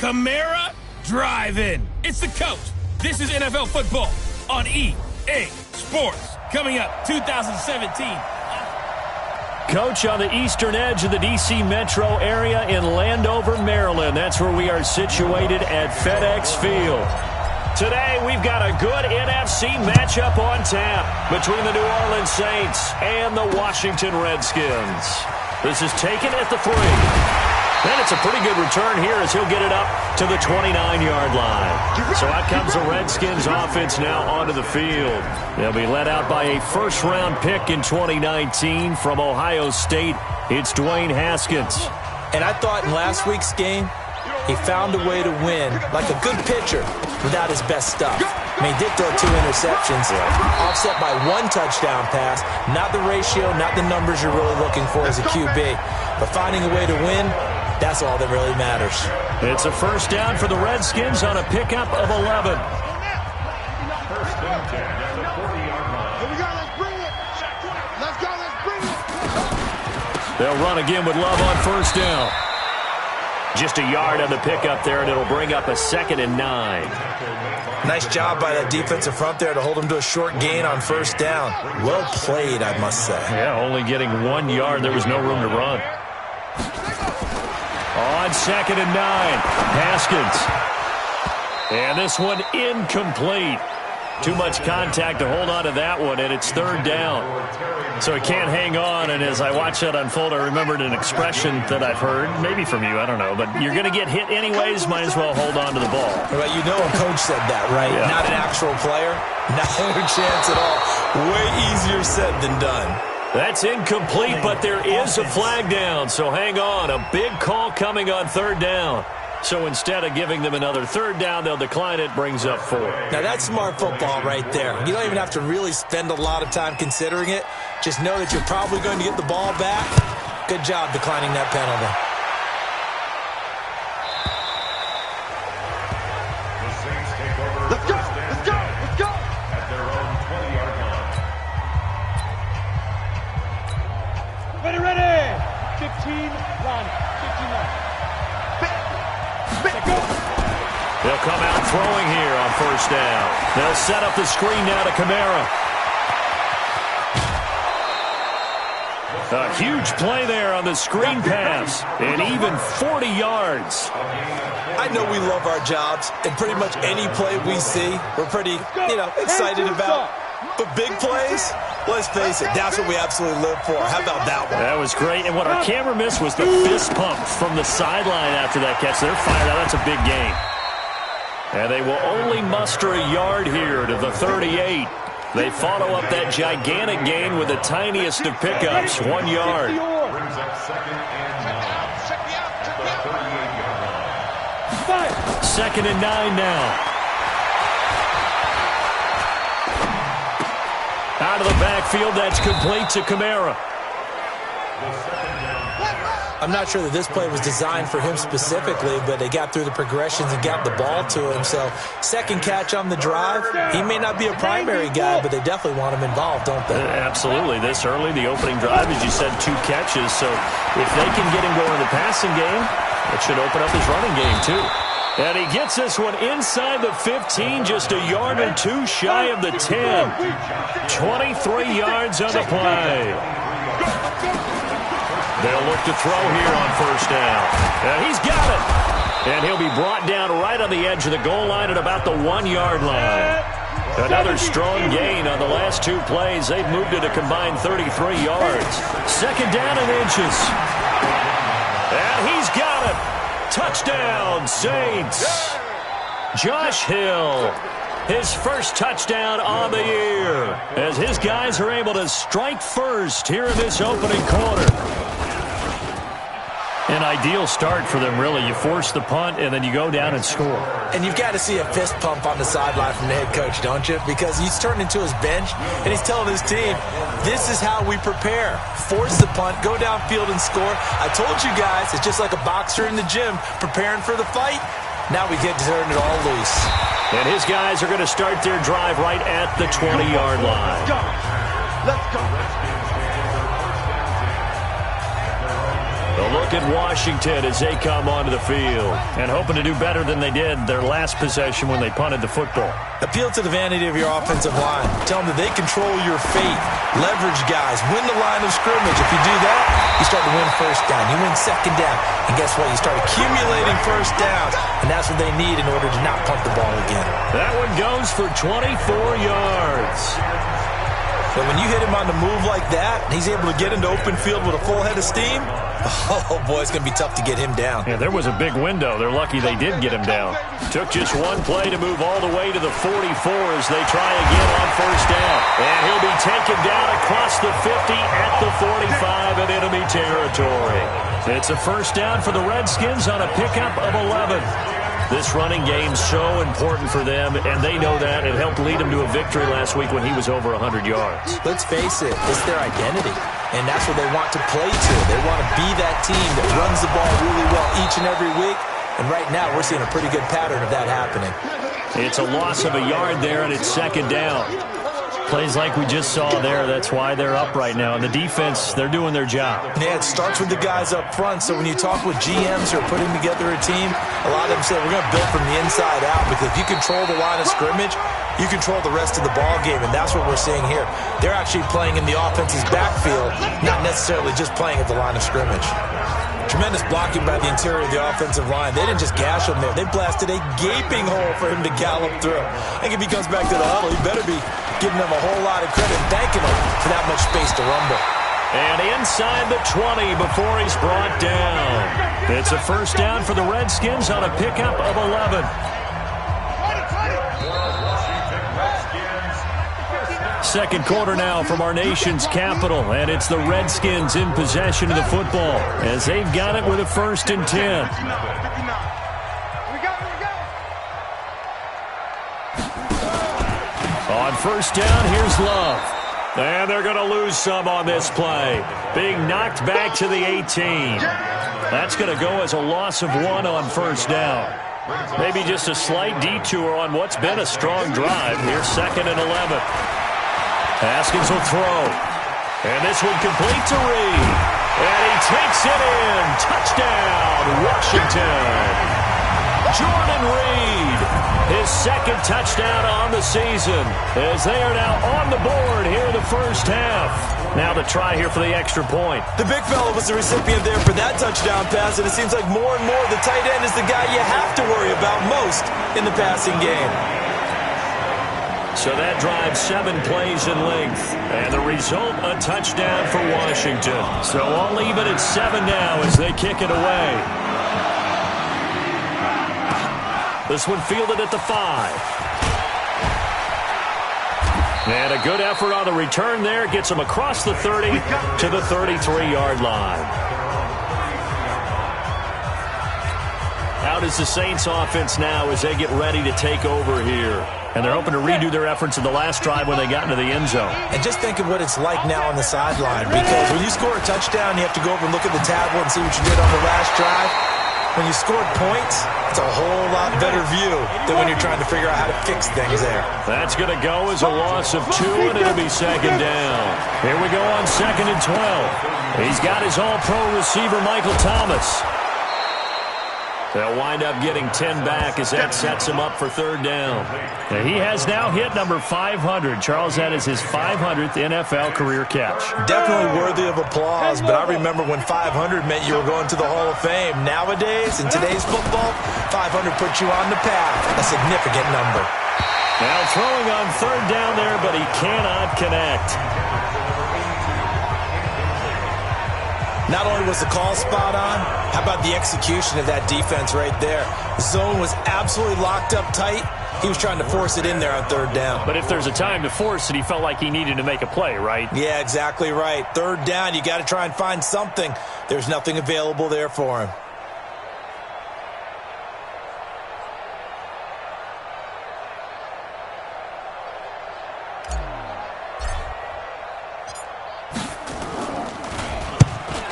[SPEAKER 5] Camara Drive-In. It's the coach. This is NFL football on EA Sports. Coming up 2017.
[SPEAKER 2] Coach, on the eastern edge of the D.C. metro area in Landover, Maryland. That's where we are situated at FedEx Field. Today, we've got a good NFC matchup on tap between the New Orleans Saints and the Washington Redskins. This is taken at the 3. And it's a pretty good return here as he'll get it up to the 29-yard line. So out comes the Redskins offense now onto the field. They'll be led out by a first-round pick in 2019 from Ohio State. It's Dwayne Haskins.
[SPEAKER 1] And I thought in last week's game, he found a way to win like a good pitcher without his best stuff. I mean, he did throw 2 interceptions, offset by 1 touchdown pass. Not the ratio, not the numbers you're really looking for as a QB. But finding a way to win, that's all that really matters.
[SPEAKER 2] It's a first down for the Redskins on a pickup of 11.
[SPEAKER 6] First and 10 at the 40-yard line.
[SPEAKER 2] They'll run again with Love on first down. Just a yard on the pickup there, and it'll bring up a 2nd and 9.
[SPEAKER 1] Nice job by that defensive front there to hold him to a short gain on first down. Well played, I must say.
[SPEAKER 2] Yeah, only getting 1 yard. There was no room to run. On 2nd and 9, Haskins. And this one incomplete. Too much contact to hold on to that one, and it's 3rd down. So he can't hang on, and as I watch that unfold, I remembered an expression that I've heard, maybe from you, I don't know, but you're going to get hit anyways, might as well hold on to the ball.
[SPEAKER 1] Well, you know a coach said that, right?
[SPEAKER 2] Yeah.
[SPEAKER 1] Not an actual player. No chance at all. Way easier said than done.
[SPEAKER 2] That's incomplete, but there is a flag down, so hang on. A big call coming on 3rd down. So instead of giving them another 3rd down, they'll decline it, brings up 4.
[SPEAKER 1] Now, that's smart football right there. You don't even have to really spend a lot of time considering it. Just know that you're probably going to get the ball back. Good job declining that penalty.
[SPEAKER 3] Let's go! Let's go! Let's go!
[SPEAKER 6] At their own 20-yard line.
[SPEAKER 3] Ready! 15, run. 15, run.
[SPEAKER 2] They'll come out throwing here on first down. They'll set up the screen now to Kamara. A huge play there on the screen pass, and even 40 yards.
[SPEAKER 1] I know we love our jobs, and pretty much any play we see, we're pretty, excited about. But big plays, let's face it, that's what we absolutely live for. How about that one?
[SPEAKER 2] That was great, and what our camera missed was the fist pump from the sideline after that catch. They're fired out. That's a big gain. And they will only muster a yard here to the 38. They follow up that gigantic gain with the tiniest of pickups, 1 yard.
[SPEAKER 6] Brings up 2nd and 9. At the 38-yard line.
[SPEAKER 2] 2nd and 9 now. Out of the backfield, that's complete to Kamara.
[SPEAKER 1] I'm not sure that this play was designed for him specifically, but they got through the progressions and got the ball to him. So, 2nd catch on the drive. He may not be a primary guy, but they definitely want him involved, don't they?
[SPEAKER 2] Absolutely. This early, the opening drive, as you said, 2 catches. So, if they can get him going in the passing game, it should open up his running game, too. And he gets this one inside the 15, just a yard or 2 shy of the 10. 23 yards on the play. They'll look to throw here on first down. And he's got it. And he'll be brought down right on the edge of the goal line at about the 1-yard line. Another strong gain on the last 2 plays. They've moved it a combined 33 yards. 2nd down and inches. And he's got it. Touchdown, Saints. Josh Hill, his first touchdown on the year, as his guys are able to strike first here in this opening quarter. An ideal start for them, really. You force the punt, and then you go down and score.
[SPEAKER 1] And you've got to see a fist pump on the sideline from the head coach, don't you? Because he's turned into his bench, and he's telling his team, this is how we prepare. Force the punt, go downfield and score. I told you guys, it's just like a boxer in the gym preparing for the fight. Now we get to turn it all loose.
[SPEAKER 2] And his guys are going to start their drive right at the 20-yard line.
[SPEAKER 3] Let's go.
[SPEAKER 2] A look at Washington as they come onto the field and hoping to do better than they did their last possession when they punted the football.
[SPEAKER 1] Appeal to the vanity of your offensive line. Tell them that they control your fate. Leverage guys. Win the line of scrimmage. If you do that, you start to win first down. You win 2nd down. And guess what? You start accumulating first downs. And that's what they need in order to not punt the ball again.
[SPEAKER 2] That one goes for 24 yards.
[SPEAKER 1] But when you hit him on the move like that, and he's able to get into open field with a full head of steam, oh, boy, it's going to be tough to get him down.
[SPEAKER 2] Yeah, there was a big window. They're lucky they did get him down. Took just 1 play to move all the way to the 44 as they try again on first down. And he'll be taken down across the 50 at the 45 in enemy territory. It's a first down for the Redskins on a pickup of 11. This running game's so important for them, and they know that. It helped lead them to a victory last week when he was over 100 yards.
[SPEAKER 1] Let's face it, it's their identity, and that's what they want to play to. They want to be that team that runs the ball really well each and every week, and right now we're seeing a pretty good pattern of that happening.
[SPEAKER 2] It's a loss of a yard there, and it's 2nd down. Plays like we just saw there, that's why they're up right now. And the defense, they're doing their job.
[SPEAKER 1] Yeah, it starts with the guys up front. So when you talk with GMs who are putting together a team, a lot of them say we're going to build from the inside out, because if you control the line of scrimmage, you control the rest of the ball game, and that's what we're seeing here. They're actually playing in the offense's backfield, not necessarily just playing at the line of scrimmage. Tremendous blocking by the interior of the offensive line. They didn't just gash him there. They blasted a gaping hole for him to gallop through. I think if he comes back to the huddle, he better be giving them a whole lot of credit and thanking them for that much space to rumble.
[SPEAKER 2] And inside the 20 before he's brought down. It's a first down for the Redskins on a pickup of 11. Second quarter now from our nation's capital, and it's the Redskins in possession of the football as they've got it with a 1st and 10. On first down, here's Love. And they're going to lose some on this play. Being knocked back to the 18. That's going to go as a loss of 1 on first down. Maybe just a slight detour on what's been a strong drive. Here's 2nd and 11. Haskins will throw. And this one complete to Reed. And he takes it in. Touchdown, Washington. Jordan Reed, his 2nd touchdown on the season, as they are now on the board here in the first half. Now the try here for the extra point.
[SPEAKER 1] The big fella was the recipient there for that touchdown pass, and it seems like more and more the tight end is the guy you have to worry about most in the passing game.
[SPEAKER 2] So that drives 7 plays in length. And the result, a touchdown for Washington. So all even at 7 now as they kick it away. This one fielded at the 5. And a good effort on the return there. Gets him across the 30 to the 33-yard line. Out is the Saints offense now as they get ready to take over here. And they're hoping to redo their efforts in the last drive when they got into the end zone.
[SPEAKER 1] And just think of what it's like now on the sideline, because when you score a touchdown, you have to go over and look at the tablet and see what you did on the last drive. When you scored points, it's a whole lot better view than when you're trying to figure out how to fix things there.
[SPEAKER 2] That's going to go as a loss of 2, and it'll be 2nd down. Here we go on 2nd and 12. He's got his all-pro receiver, Michael Thomas. They'll wind up getting 10 back as that sets him up for 3rd down. Now he has now hit number 500. Charles, that is his 500th NFL career catch.
[SPEAKER 1] Definitely worthy of applause, but I remember when 500 meant you were going to the Hall of Fame. Nowadays, in today's football, 500 puts you on the path, a significant number.
[SPEAKER 2] Now throwing on 3rd down there, but he cannot connect.
[SPEAKER 1] Not only was the call spot on, how about the execution of that defense right there? The zone was absolutely locked up tight. He was trying to force it in there on 3rd down.
[SPEAKER 2] But if there's a time to force it, he felt like he needed to make a play, right?
[SPEAKER 1] Yeah, exactly right. 3rd down, you got to try and find something. There's nothing available there for him.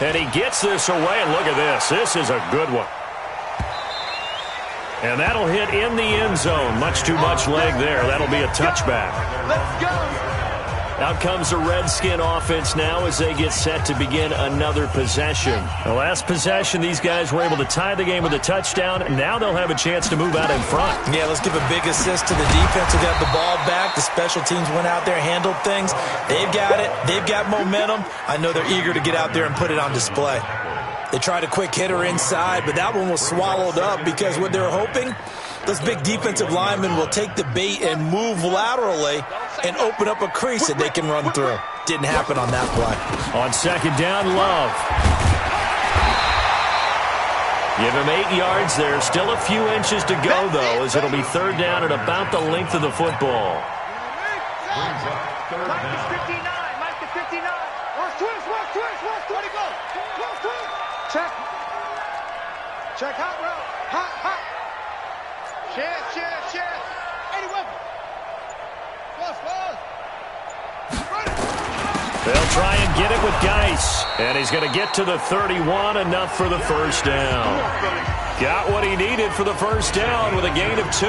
[SPEAKER 2] And he gets this away, and look at this. This is a good one. And that'll hit in the end zone. Much too much leg there. That'll be a touchback.
[SPEAKER 3] Let's go.
[SPEAKER 2] Out comes the Redskin offense now as they get set to begin another possession. The last possession, these guys were able to tie the game with a touchdown, and now they'll have a chance to move out in front.
[SPEAKER 1] Yeah, let's give a big assist to the defense who got the ball back. The special teams went out there, handled things. They've got it. They've got momentum. I know they're eager to get out there and put it on display. They tried a quick hitter inside, but that one was swallowed up because what they're hoping, those big defensive linemen will take the bait and move laterally and open up a crease that they can run through. Didn't happen on that play.
[SPEAKER 2] On 2nd down, Love. Give him 8 yards there. Still a few inches to go, though, as it'll be 3rd down at about the length of the football.
[SPEAKER 3] Mike is 59. Mike is 59. Watch twist. Where'd he go? Check. Check hot route. Hot. Share. 81. Close.
[SPEAKER 2] They'll try and get it with Geis. And he's going to get to the 31, enough for the first down. Got what he needed for the first down with a gain of 2.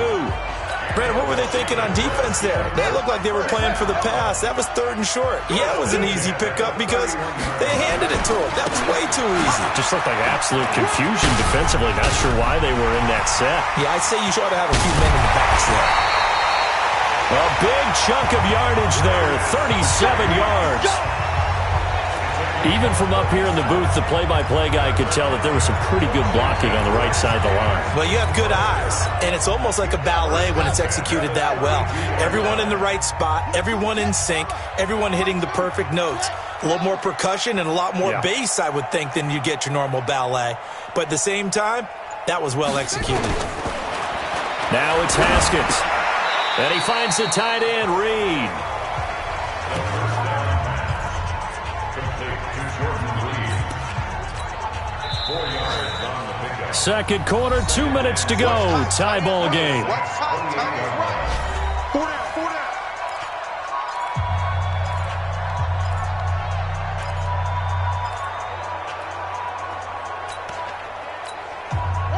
[SPEAKER 1] Brandon, what were they thinking on defense there? They looked like they were playing for the pass. That was 3rd and short. Yeah, it was an easy pickup because they handed it to him. That was way too easy.
[SPEAKER 2] Just looked like absolute confusion defensively. Not sure why they were in that set.
[SPEAKER 1] Yeah, I'd say you ought to have a few men in the backs there.
[SPEAKER 2] A big chunk of yardage there, 37 yards. Even from up here in the booth, the play-by-play guy could tell that there was some pretty good blocking on the right side of the line.
[SPEAKER 1] Well, you have good eyes, and it's almost like a ballet when it's executed that well. Everyone in the right spot, everyone in sync, everyone hitting the perfect notes. A little more percussion and a lot more bass, I would think, than you get your normal ballet. But at the same time, that was well executed.
[SPEAKER 2] Now it's Haskins. And he finds the tight end, Reed. Second quarter, 2 minutes to go. Tie ball game.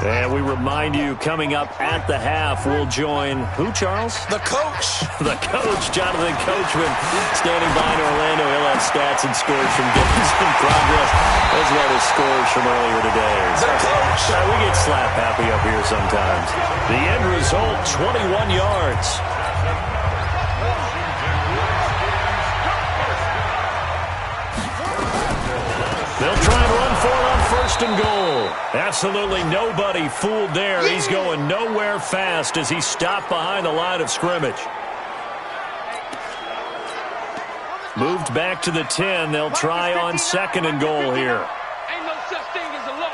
[SPEAKER 2] And we remind you, coming up at the half, we'll join who, Charles?
[SPEAKER 1] The coach.
[SPEAKER 2] The coach, Jonathan Coachman, standing by in Orlando. He'll have stats and scores from games in progress, as well as scores from earlier today.
[SPEAKER 1] The coach.
[SPEAKER 2] We get slap happy up here sometimes. The end result, 21 yards. They'll try and run for it on 1st and goal. Absolutely nobody fooled there. He's going nowhere fast as he stopped behind the line of scrimmage. Moved back to the 10. They'll try on 2nd and goal here.
[SPEAKER 3] Ain't no such thing as a loss.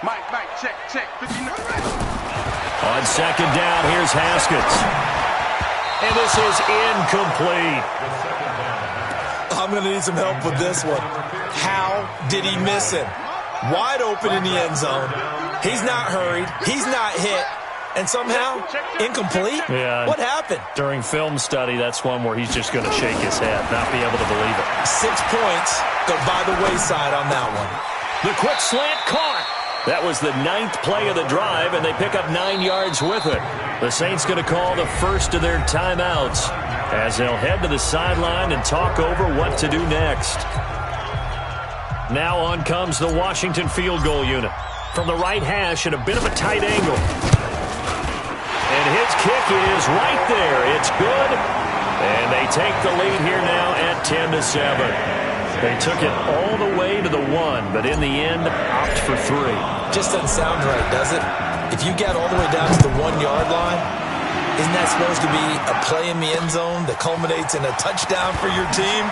[SPEAKER 3] Mike, check. 59.
[SPEAKER 2] On 2nd down, here's Haskins. And this is incomplete.
[SPEAKER 1] I'm going to need some help with this one. How did he miss him? Wide open in the end zone. He's not hurried. He's not hit. And somehow, incomplete?
[SPEAKER 2] Yeah.
[SPEAKER 1] What happened?
[SPEAKER 2] During film study, that's one where he's just going to shake his head, not be able to believe it.
[SPEAKER 1] 6 points go by the wayside on that one.
[SPEAKER 2] The quick slant caught. That was the 9th play of the drive, and they pick up 9 yards with it. The Saints going to call the first of their timeouts as they'll head to the sideline and talk over what to do next. Now on comes the Washington field goal unit. From the right hash at a bit of a tight angle. And his kick is right there. It's good. And they take the lead here now at 10-7. They took it all the way to the 1, but in the end, opt for 3.
[SPEAKER 1] Just doesn't sound right, does it? If you get all the way down to the 1-yard line, isn't that supposed to be a play in the end zone that culminates in a touchdown for your team?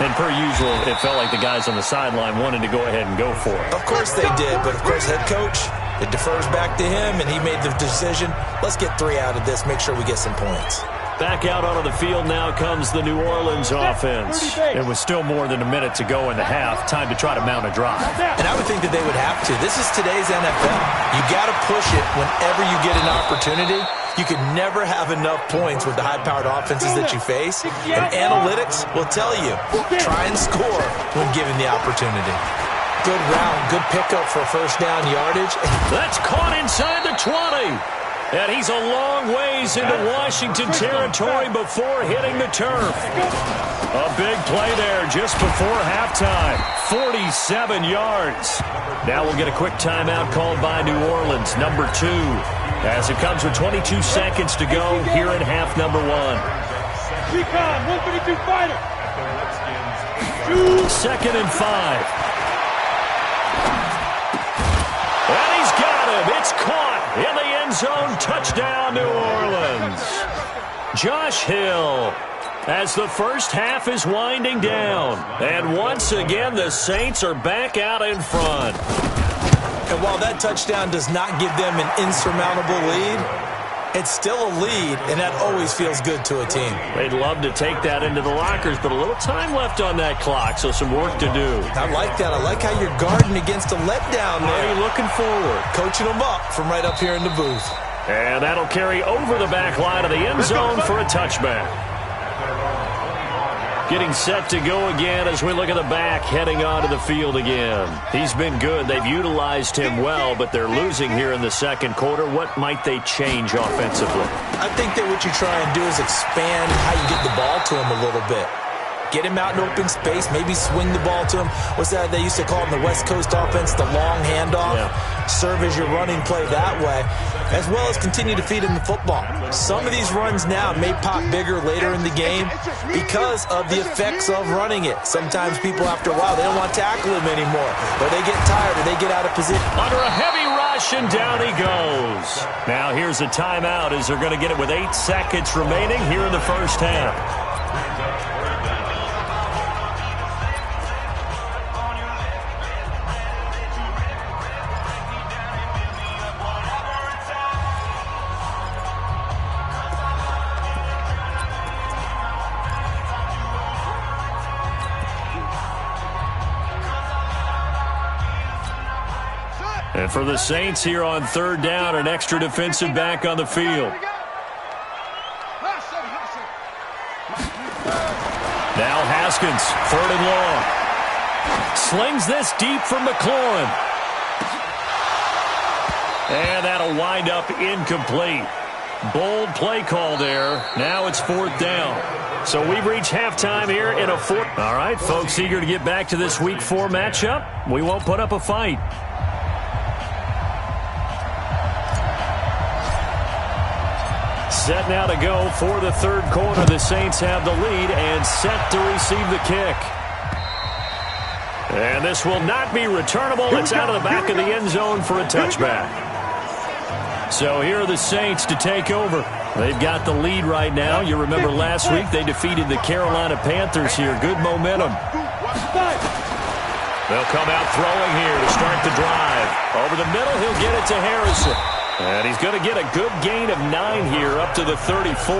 [SPEAKER 2] And per usual, it felt like the guys on the sideline wanted to go ahead and go for it.
[SPEAKER 1] Of course they did, but of course head coach, it defers back to him, and he made the decision, let's get 3 out of this, make sure we get some points.
[SPEAKER 2] Back out onto the field now comes the New Orleans offense. It was still more than a minute to go in the half. Time to try to mount a drive.
[SPEAKER 1] And I would think that they would have to. This is today's NFL. You got to push it whenever you get an opportunity. You can never have enough points with the high-powered offenses that you face. And analytics will tell you, try and score when given the opportunity. Good route, good pickup for first down yardage.
[SPEAKER 2] That's caught inside the 20. And he's a long ways into Washington territory before hitting the turf. A big play there just before halftime. 47 yards. Now we'll get a quick timeout called by New Orleans, number 2. As it comes with 22 seconds to go here in half number 1.
[SPEAKER 6] Recon, 152 fighter.
[SPEAKER 2] 2nd and 5. And he's got him. It's caught in the end zone. Touchdown, New Orleans. Josh Hill, as the first half is winding down. And once again, the Saints are back out in front.
[SPEAKER 1] And while that touchdown does not give them an insurmountable lead, it's still a lead, and that always feels good to a team.
[SPEAKER 2] They'd love to take that into the lockers, but a little time left on that clock, so some work to do.
[SPEAKER 1] I like that. I like how you're guarding against a letdown there.
[SPEAKER 2] Are you looking forward?
[SPEAKER 1] Coaching them up from right up here in the booth.
[SPEAKER 2] And that'll carry over the back line of the end zone for a touchback. Getting set to go again as we look at the back heading onto the field again. He's been good. They've utilized him well, but they're losing here in the second quarter. What might they change offensively?
[SPEAKER 1] I think that what you try and do is expand how you get the ball to him a little bit. Get him out in open space, maybe swing the ball to him. What's that they used to call in the West Coast offense, the long handoff? Yeah. Serve as your running play that way, as well as continue to feed him the football. Some of these runs now may pop bigger later in the game because of the effects of running it. Sometimes people, after a while, they don't want to tackle him anymore, or they get tired, or they get out of position.
[SPEAKER 2] Under a heavy rush, and down he goes. Now here's a timeout as they're going to get it with 8 seconds remaining here in the first half. And for the Saints here on third down, an extra defensive back on the field. Now Haskins, 3rd and long. Slings this deep from McLaurin. And that'll wind up incomplete. Bold play call there. Now it's 4th down. So we've reached halftime here in a 4th. All right, folks, eager to get back to this Week 4 matchup. We won't put up a fight. Set now to go for the third quarter. The Saints have the lead and set to receive the kick. And this will not be returnable. It's out of the back of the end zone for a touchback. So here are the Saints to take over. They've got the lead right now. You remember last week they defeated the Carolina Panthers here. Good momentum. They'll come out throwing here to start the drive. Over the middle, he'll get it to Harrison. And he's going to get a good gain of 9 here up to the 34.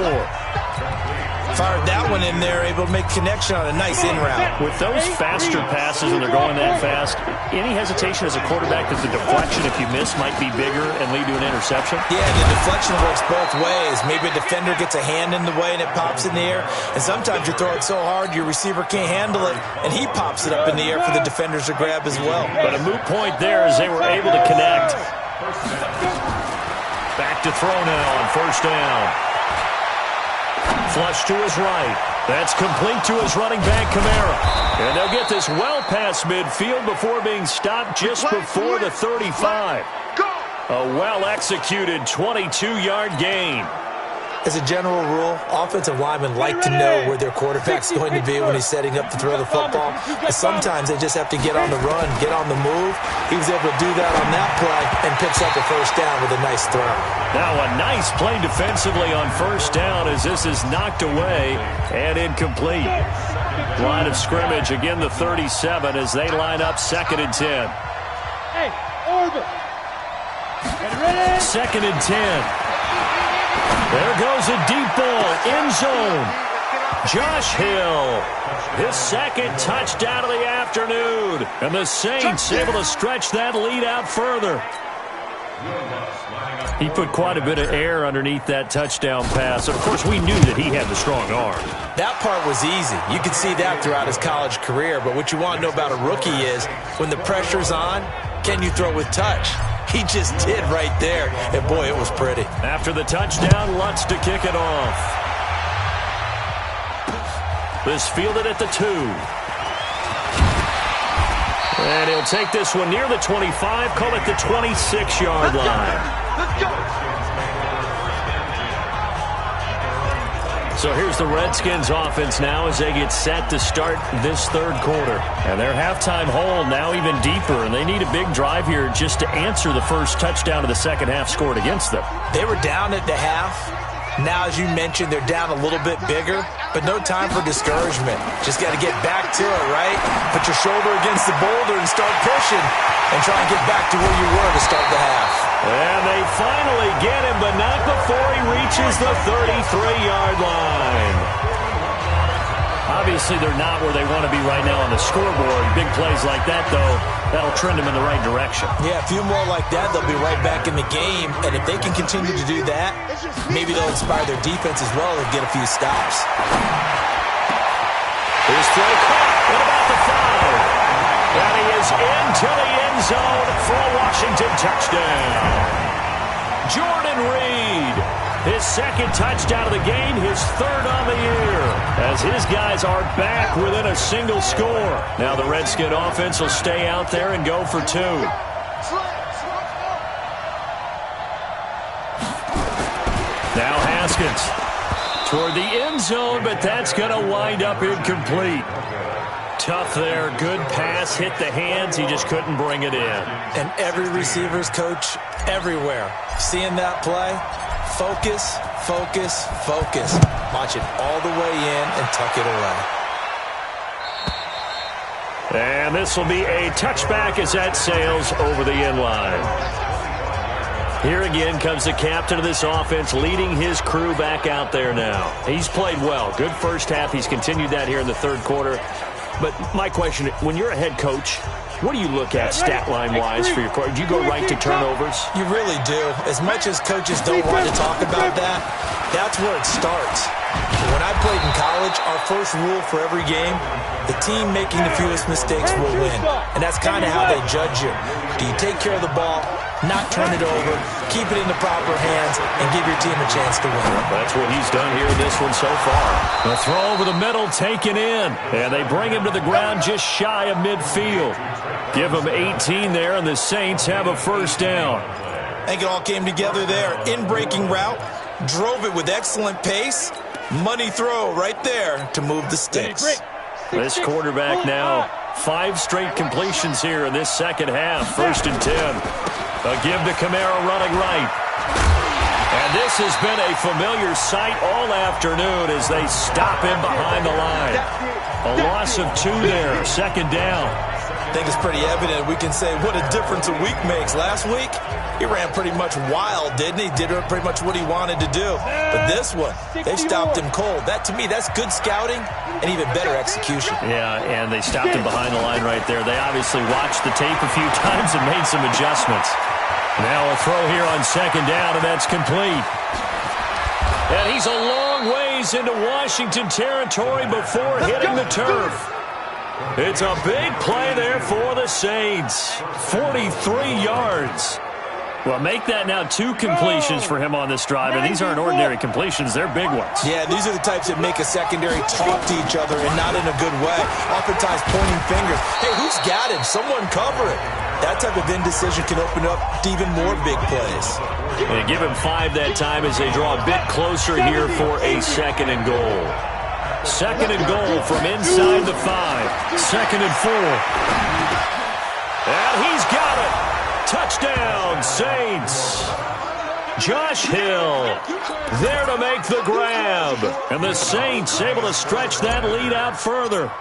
[SPEAKER 1] Fired that one in there, able to make connection on a nice in route.
[SPEAKER 2] With those faster passes when they're going that fast, any hesitation as a quarterback that the deflection, if you miss, might be bigger and lead to an interception?
[SPEAKER 1] Yeah, the deflection works both ways. Maybe a defender gets a hand in the way and it pops in the air. And sometimes you throw it so hard your receiver can't handle it, and he pops it up in the air for the defenders to grab as well.
[SPEAKER 2] But a moot point there as they were able to connect. Back to throw now on 1st down. Flush to his right. That's complete to his running back, Kamara. And they'll get this well past midfield before being stopped just before the 35. A well-executed 22-yard gain.
[SPEAKER 1] As a general rule, offensive linemen like to know where their quarterback's going to be when he's setting up to throw the football. But sometimes they just have to get on the run, get on the move. He was able to do that on that play and picks up a 1st down with a nice throw.
[SPEAKER 2] Now a nice play defensively on 1st down as this is knocked away and incomplete. Line of scrimmage, again the 37 as they line up 2nd and 10.
[SPEAKER 6] Hey, over.
[SPEAKER 2] 2nd and 10. There goes a deep ball, end zone. Josh Hill, his 2nd touchdown of the afternoon. And the Saints able to stretch that lead out further. He put quite a bit of air underneath that touchdown pass. Of course, we knew that he had the strong arm.
[SPEAKER 1] That part was easy. You could see that throughout his college career. But what you want to know about a rookie is when the pressure's on, can you throw with touch? He just did right there. And, boy, it was pretty.
[SPEAKER 2] After the touchdown, Lutz to kick it off. This fielded at the 2. And he'll take this one near the 25, call it the 26-yard line. So here's the Redskins offense now as they get set to start this third quarter. And their halftime hole now even deeper, and they need a big drive here just to answer the first touchdown of the second half scored against them.
[SPEAKER 1] They were down at the half. Now, as you mentioned, they're down a little bit bigger, but no time for discouragement. Just got to get back to it, right? Put your shoulder against the boulder and start pushing and try and get back to where you were to start the half.
[SPEAKER 2] And they finally get him, but not before he reaches the 33-yard line. Obviously, they're not where they want to be right now on the scoreboard. Big plays like that, though, that'll trend them in the right direction.
[SPEAKER 1] Yeah, a few more like that, they'll be right back in the game. And if they can continue to do that, maybe they'll inspire their defense as well and get a few stops.
[SPEAKER 2] His throw caught at about the 5. And he is into the end zone for a Washington touchdown. Jordan Reed, his second touchdown of the game, his third on the year, as his guys are back within a single score. Now the Redskin offense will stay out there and go for 2. Now Haskins toward the end zone, but that's going to wind up incomplete. Tough there. Good pass. Hit the hands. He just couldn't bring it in.
[SPEAKER 1] And every receiver's coach everywhere. Seeing that play, focus, focus, focus. Watch it all the way in and tuck it away.
[SPEAKER 2] And this will be a touchback as that sails over the end line. Here again comes the captain of this offense, leading his crew back out there now. He's played well. Good first half. He's continued that here in the third quarter. But my question, when you're a head coach, what do you look at stat line-wise for your quarterback? Do you go right to turnovers?
[SPEAKER 1] You really do. As much as coaches don't want to talk about that, that's where it starts. When I played in college, our first rule for every game, the team making the fewest mistakes will win. And that's kind of how they judge you. Do you take care of the ball, not turn it over, keep it in the proper hands, and give your team a chance to win?
[SPEAKER 2] That's what he's done here in this one so far. The throw over the middle taken in, and they bring him to the ground just shy of midfield. Give him 18 there, and the Saints have a first down.
[SPEAKER 1] I think it all came together there. In-breaking route, drove it with excellent pace. Money throw right there to move the sticks.
[SPEAKER 2] This quarterback now, 5 straight completions here in this second half. 1st and 10. A give to Kamara running right. And this has been a familiar sight all afternoon as they stop him behind the line. A loss of 2 there. 2nd down.
[SPEAKER 1] I think it's pretty evident. We can say what a difference a week makes. Last week, he ran pretty much wild, didn't he? Did pretty much what he wanted to do. But this one, they stopped him cold. That, to me, that's good scouting and even better execution.
[SPEAKER 2] Yeah, and they stopped him behind the line right there. They obviously watched the tape a few times and made some adjustments. Now a throw here on 2nd down, and that's complete. And he's a long ways into Washington territory before hitting the turf. It's a big play there for the Saints. 43 yards. Well, make that now 2 completions for him on this drive, and these aren't ordinary completions. They're big ones.
[SPEAKER 1] Yeah, these are the types that make a secondary talk to each other and not in a good way. Oftentimes pointing fingers. Hey, who's got him? Someone cover it. That type of indecision can open up to even more big plays.
[SPEAKER 2] And give him 5 that time as they draw a bit closer here for a 2nd and goal. 2nd and goal from inside the 5. 2nd and 4. And he's got it. Touchdown, Saints. Josh Hill there to make the grab. And the Saints able to stretch that lead out further.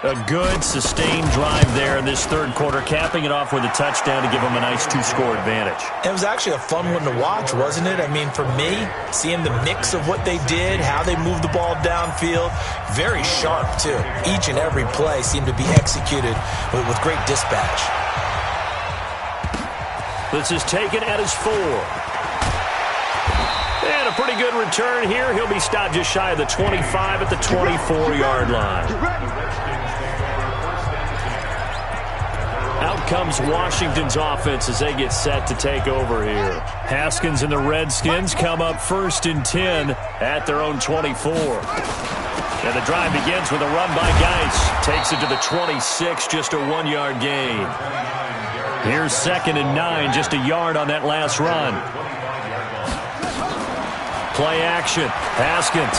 [SPEAKER 2] A good, sustained drive there in this third quarter, capping it off with a touchdown to give them a nice 2-score advantage.
[SPEAKER 1] It was actually a fun one to watch, wasn't it? I mean, for me, seeing the mix of what they did, how they moved the ball downfield, very sharp, too. Each and every play seemed to be executed with great dispatch.
[SPEAKER 2] This is taken at his 4. And a pretty good return here. He'll be stopped just shy of the 25 at the 24-yard line. Out comes Washington's offense as they get set to take over here. Haskins and the Redskins come up 1st and 10 at their own 24. And the drive begins with a run by Geis. Takes it to the 26, just a 1-yard gain. Here's 2nd and 9, just a yard on that last run. Play action. Haskins.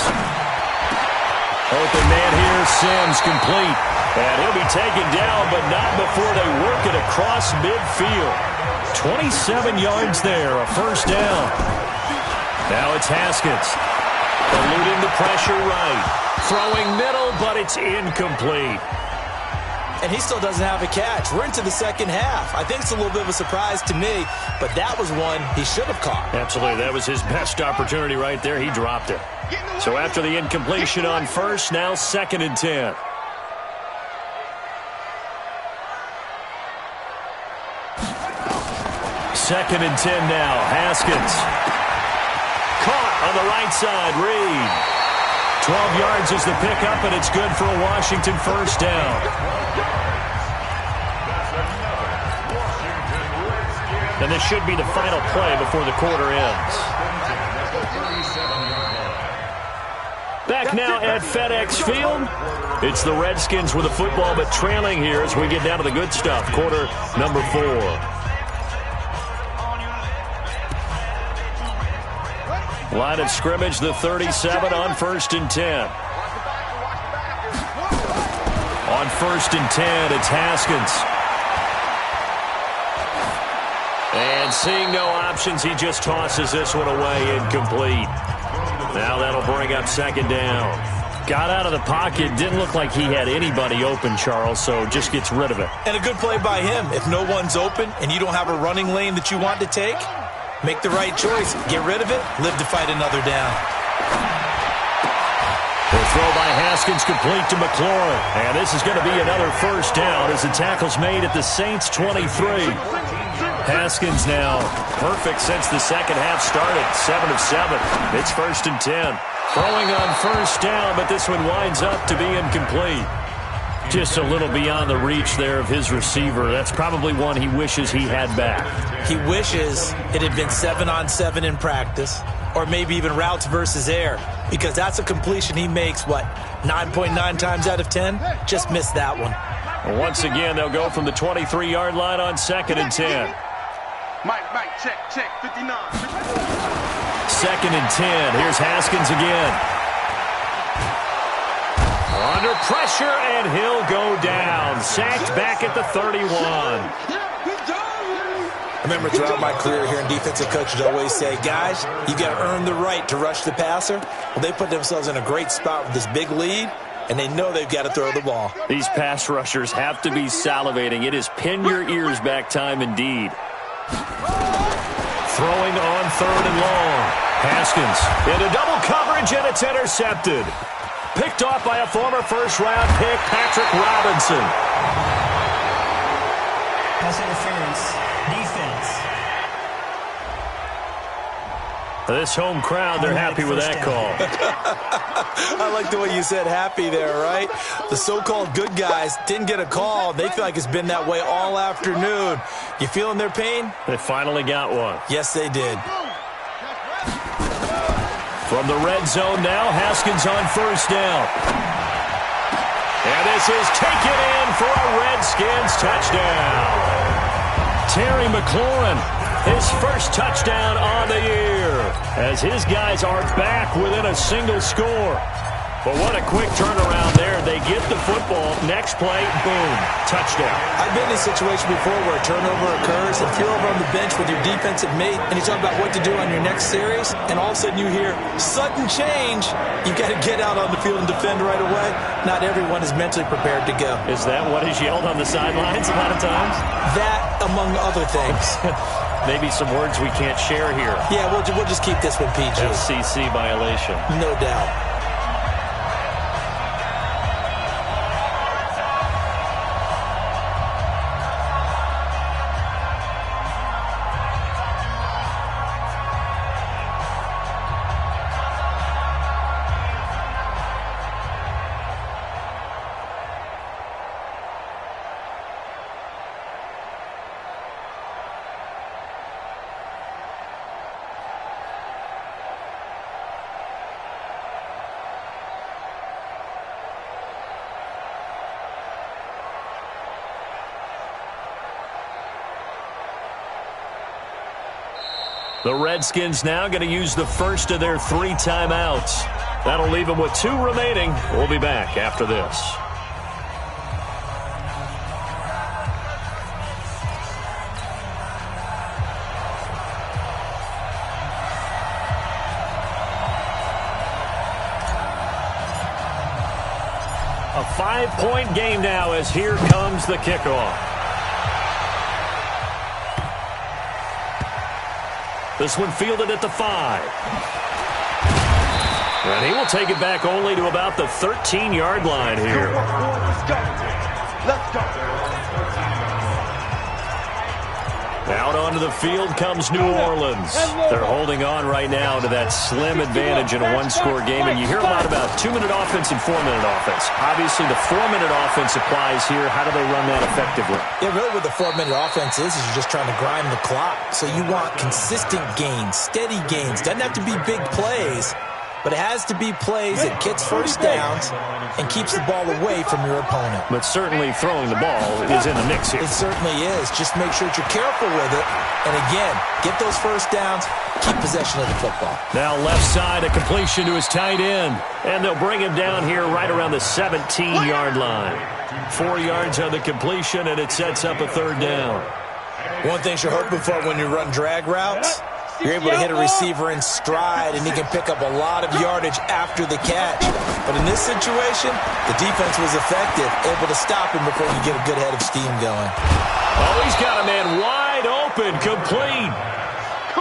[SPEAKER 2] Open man here. Sims complete. And he'll be taken down, but not before they work it across midfield. 27 yards there, a first down. Now it's Haskins. Eluding the pressure right. Throwing middle, but it's incomplete.
[SPEAKER 1] And he still doesn't have a catch. We're into the second half. I think it's a little bit of a surprise to me, but that was one he should have caught.
[SPEAKER 2] Absolutely. That was his best opportunity right there. He dropped it. So after the incompletion on first, now 2nd and 10. Second and 10 now. Haskins. Caught on the right side. Reed. 12 yards is the pickup, and it's good for a Washington first down. And this should be the final play before the quarter ends. Back now at FedEx Field. It's the Redskins with the football, but trailing here as we get down to the good stuff. Quarter number 4. Line of scrimmage, the 37 on 1st and 10. On 1st and 10, it's Haskins. And seeing no options, he just tosses this one away, incomplete. Now that'll bring up 2nd down. Got out of the pocket, didn't look like he had anybody open, Charles, so just gets rid of it.
[SPEAKER 1] And a good play by him. If no one's open and you don't have a running lane that you want to take, make the right choice. Get rid of it. Live to fight another down.
[SPEAKER 2] The throw by Haskins complete to McLaurin. And this is going to be another first down as the tackle's made at the Saints' 23. Haskins now perfect since the second half started. 7 of 7. It's 1st and 10. Throwing on first down, but this one winds up to be incomplete. Just a little beyond the reach there of his receiver. That's probably one he wishes he had back.
[SPEAKER 1] He wishes it had been 7-on-7 in practice, or maybe even routes versus air, because that's a completion he makes, 9.9 times out of 10? Just missed that one.
[SPEAKER 2] Well, once again, they'll go from the 23-yard line on 2nd and 10.
[SPEAKER 3] Mike, check, 59.
[SPEAKER 2] 2nd and 10. Here's Haskins again. Under pressure, and he'll go down. Sacked back at the 31.
[SPEAKER 1] I remember throughout my career hearing defensive coaches always say, guys, you got to earn the right to rush the passer. Well, they put themselves in a great spot with this big lead, and they know they've got to throw the ball.
[SPEAKER 2] These pass rushers have to be salivating. It is pin your ears back time indeed. Throwing on 3rd and long. Haskins into double coverage, and it's intercepted. Picked off by a former first-round pick, Patrick Robinson.
[SPEAKER 7] Pass interference. Defense.
[SPEAKER 2] This home crowd, they're happy with that call.
[SPEAKER 1] I like the way you said happy there, right? The so-called good guys didn't get a call. They feel like it's been that way all afternoon. You feeling their pain?
[SPEAKER 2] They finally got one.
[SPEAKER 1] Yes, they did.
[SPEAKER 2] From the red zone now, Haskins on first down. And this is taken in for a Redskins touchdown. Terry McLaurin, his first touchdown on the year, as his guys are back within a single score. But what a quick turnaround there. They get the football. Next play, boom, touchdown.
[SPEAKER 1] I've been in a situation before where a turnover occurs, and if you're over on the bench with your defensive mate and you talk about what to do on your next series, and all of a sudden you hear sudden change, you've got to get out on the field and defend right away. Not everyone is mentally prepared to go.
[SPEAKER 2] Is that what is yelled on the sidelines a lot of times?
[SPEAKER 1] That, among other things.
[SPEAKER 2] Maybe some words we can't share here.
[SPEAKER 1] Yeah, we'll just keep this one PG.
[SPEAKER 2] FCC violation.
[SPEAKER 1] No doubt.
[SPEAKER 2] The Redskins now going to use the first of their 3 timeouts. That'll leave them with 2 remaining. We'll be back after this. A 5-point game now as here comes the kickoff. This one fielded at the 5. And he will take it back only to about the 13-yard line here.
[SPEAKER 3] Let's go.
[SPEAKER 2] Out onto the field comes New Orleans. They're holding on right now to that slim advantage in a one-score game, and you hear a lot about 2-minute offense and 4-minute offense. Obviously, the 4-minute offense applies here. How do they run that effectively?
[SPEAKER 1] Yeah, really what the 4-minute offense is you're just trying to grind the clock. So you want consistent gains, steady gains. Doesn't have to be big plays, but it has to be plays that gets first downs and keeps the ball away from your opponent.
[SPEAKER 2] But certainly throwing the ball is in the mix here.
[SPEAKER 1] It certainly is. Just make sure that you're careful with it. And again, get those first downs, keep possession of the football.
[SPEAKER 2] Now left side, a completion to his tight end. And they'll bring him down here right around the 17-yard line. 4 yards on the completion, and it sets up a third down.
[SPEAKER 1] One thing you're hoping for when you run drag routes, you're able to hit a receiver in stride, and he can pick up a lot of yardage after the catch. But in this situation, the defense was effective, able to stop him before you get a good head of steam going.
[SPEAKER 2] Oh, he's got a man wide open, complete.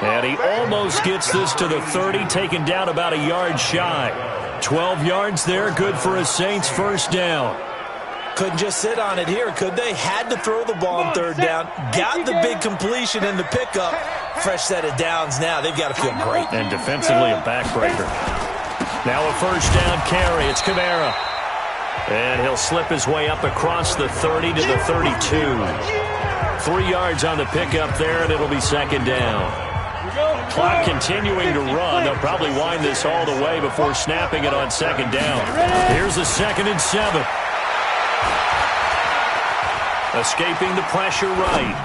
[SPEAKER 2] And he almost gets this to the 30, taken down about a yard shy. 12 yards there, good for a Saints first down.
[SPEAKER 1] Couldn't just sit on it here, could they? Had to throw the ball on third down. Got the big completion in the pickup. Fresh set of downs now. They've got to feel great.
[SPEAKER 2] And defensively a backbreaker. Now a first down carry. It's Kamara. And he'll slip his way up across the 30 to the 32. 3 yards on the pickup there, and it'll be second down. Clock continuing to run. They'll probably wind this all the way before snapping it on second down. Here's the 2nd and 7. Escaping the pressure right.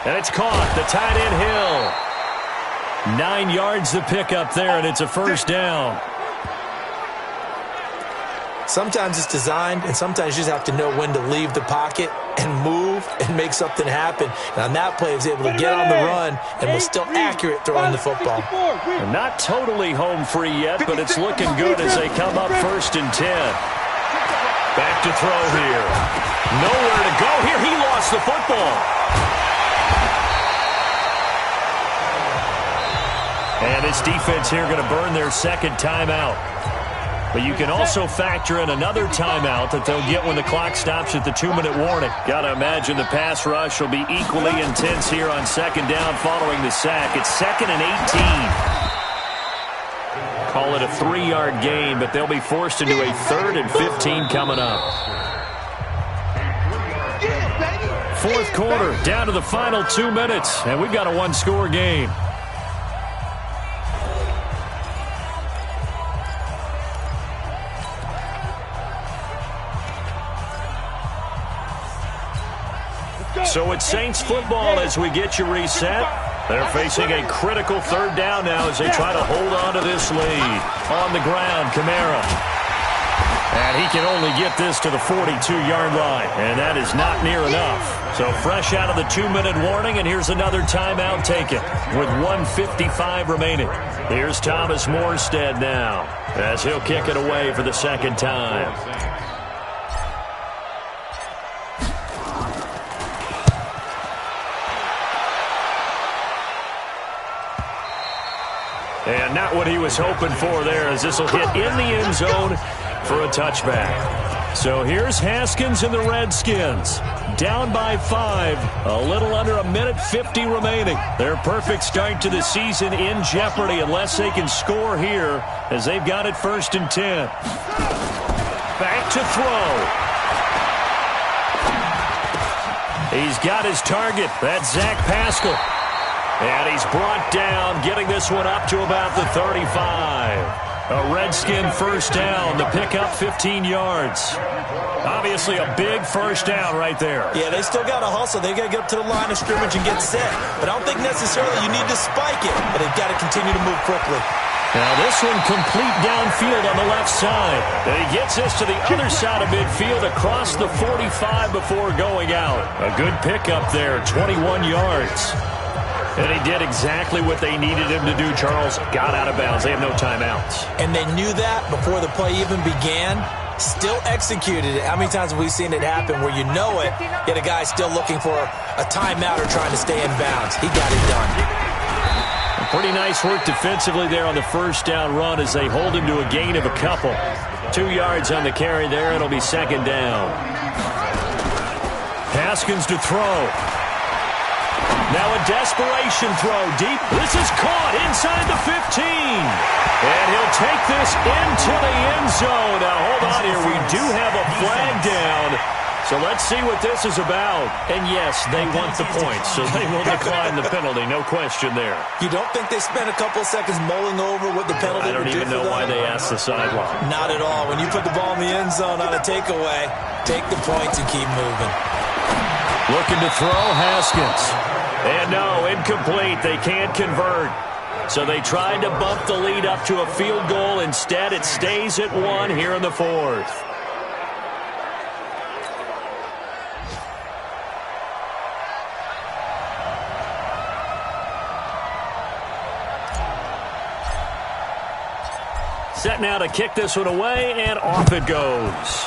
[SPEAKER 2] And it's caught. The tight end Hill. 9 yards the pickup there, and it's a first down.
[SPEAKER 1] Sometimes it's designed, and sometimes you just have to know when to leave the pocket and move and make something happen. And on that play, he was able to get on the run and was still accurate throwing the football.
[SPEAKER 2] And not totally home free yet, but it's looking good as they come up 1st and 10. Back to throw here. Nowhere to go here. He lost the football. And this defense here going to burn their second timeout. But you can also factor in another timeout that they'll get when the clock stops at the 2-minute warning. Got to imagine the pass rush will be equally intense here on second down following the sack. It's 2nd and 18. Call it a 3-yard gain, but they'll be forced into a 3rd and 15 coming up. 4th quarter, down to the final 2 minutes, and we've got a one-score game. So it's Saints football as we get you reset. They're facing a critical third down now as they try to hold on to this lead. On the ground, Kamara. And he can only get this to the 42-yard line, and that is not near enough. So fresh out of the 2-minute warning, and here's another timeout taken with 1:55 remaining. Here's Thomas Morstead now as he'll kick it away for the second time. And not what he was hoping for there, as this will hit in the end zone for a touchback. So here's Haskins and the Redskins. Down by 5. A little under 1:50 remaining. Their perfect start to the season in jeopardy unless they can score here, as they've got it 1st and 10. Back to throw. He's got his target. That's Zach Pascal. And he's brought down, getting this one up to about the 35. A Redskin first down. The pickup 15 yards. Obviously a big first down right there.
[SPEAKER 1] Yeah, they still got to hustle. They've got to get up to the line of scrimmage and get set. But I don't think necessarily you need to spike it. But they've got to continue to move quickly.
[SPEAKER 2] Now this one complete downfield on the left side. And he gets this to the other side of midfield across the 45 before going out. A good pickup there, 21 yards. And he did exactly what they needed him to do, Charles. Got out of bounds. They have no timeouts.
[SPEAKER 1] And they knew that before the play even began. Still executed it. How many times have we seen it happen where you know it, yet a guy still looking for a timeout or trying to stay in bounds? He got it done.
[SPEAKER 2] Pretty nice work defensively there on the first down run as they hold him to a gain of a couple. 2 yards on the carry there. It'll be second down. Haskins to throw. Now a desperation throw deep. This is caught inside the 15. And he'll take this into the end zone. Now hold on here. We do have a flag down. So let's see what this is about. And yes, they want the points, so they will decline the penalty. No question there.
[SPEAKER 1] You don't think they spent a couple of seconds mulling over what the penalty would do for them?
[SPEAKER 2] I don't even know why they asked the sideline.
[SPEAKER 1] Not at all. When you put the ball in the end zone on a takeaway, take the points and keep moving.
[SPEAKER 2] Looking to throw, Haskins. And no, incomplete. They can't convert. So they tried to bump the lead up to a field goal. Instead, it stays at 1 here in the 4th. Set now to kick this one away, and off it goes.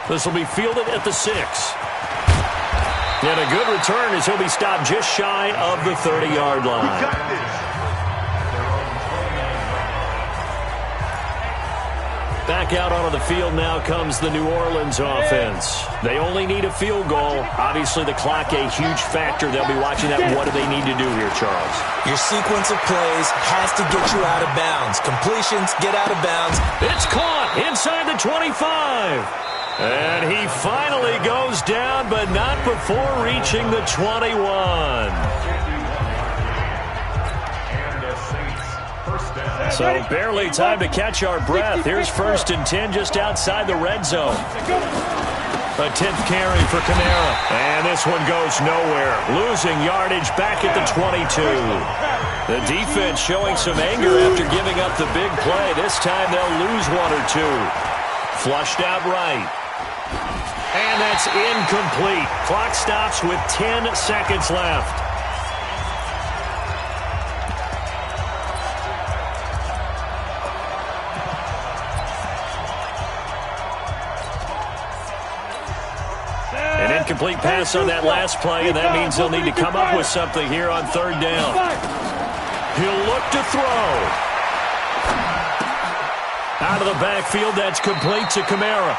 [SPEAKER 2] This will be fielded at the 6. And a good return as he'll be stopped just shy of the 30-yard line. Back out onto the field now comes the New Orleans offense. They only need a field goal. Obviously, the clock a huge factor. They'll be watching that. What do they need to do here, Charles?
[SPEAKER 1] Your sequence of plays has to get you out of bounds. Completions, get out of bounds.
[SPEAKER 2] It's caught inside the 25. And he finally goes down, but not before reaching the 21. So barely time to catch our breath. Here's 1st and 10 just outside the red zone. A 10th carry for Kamara. And this one goes nowhere. Losing yardage back at the 22. The defense showing some anger after giving up the big play. This time they'll lose 1 or 2. Flushed out right. And that's incomplete. Clock stops with 10 seconds left. An incomplete pass on that last play, and that means they'll need to come up with something here on 3rd down. He'll look to throw. Out of the backfield, that's complete to Kamara.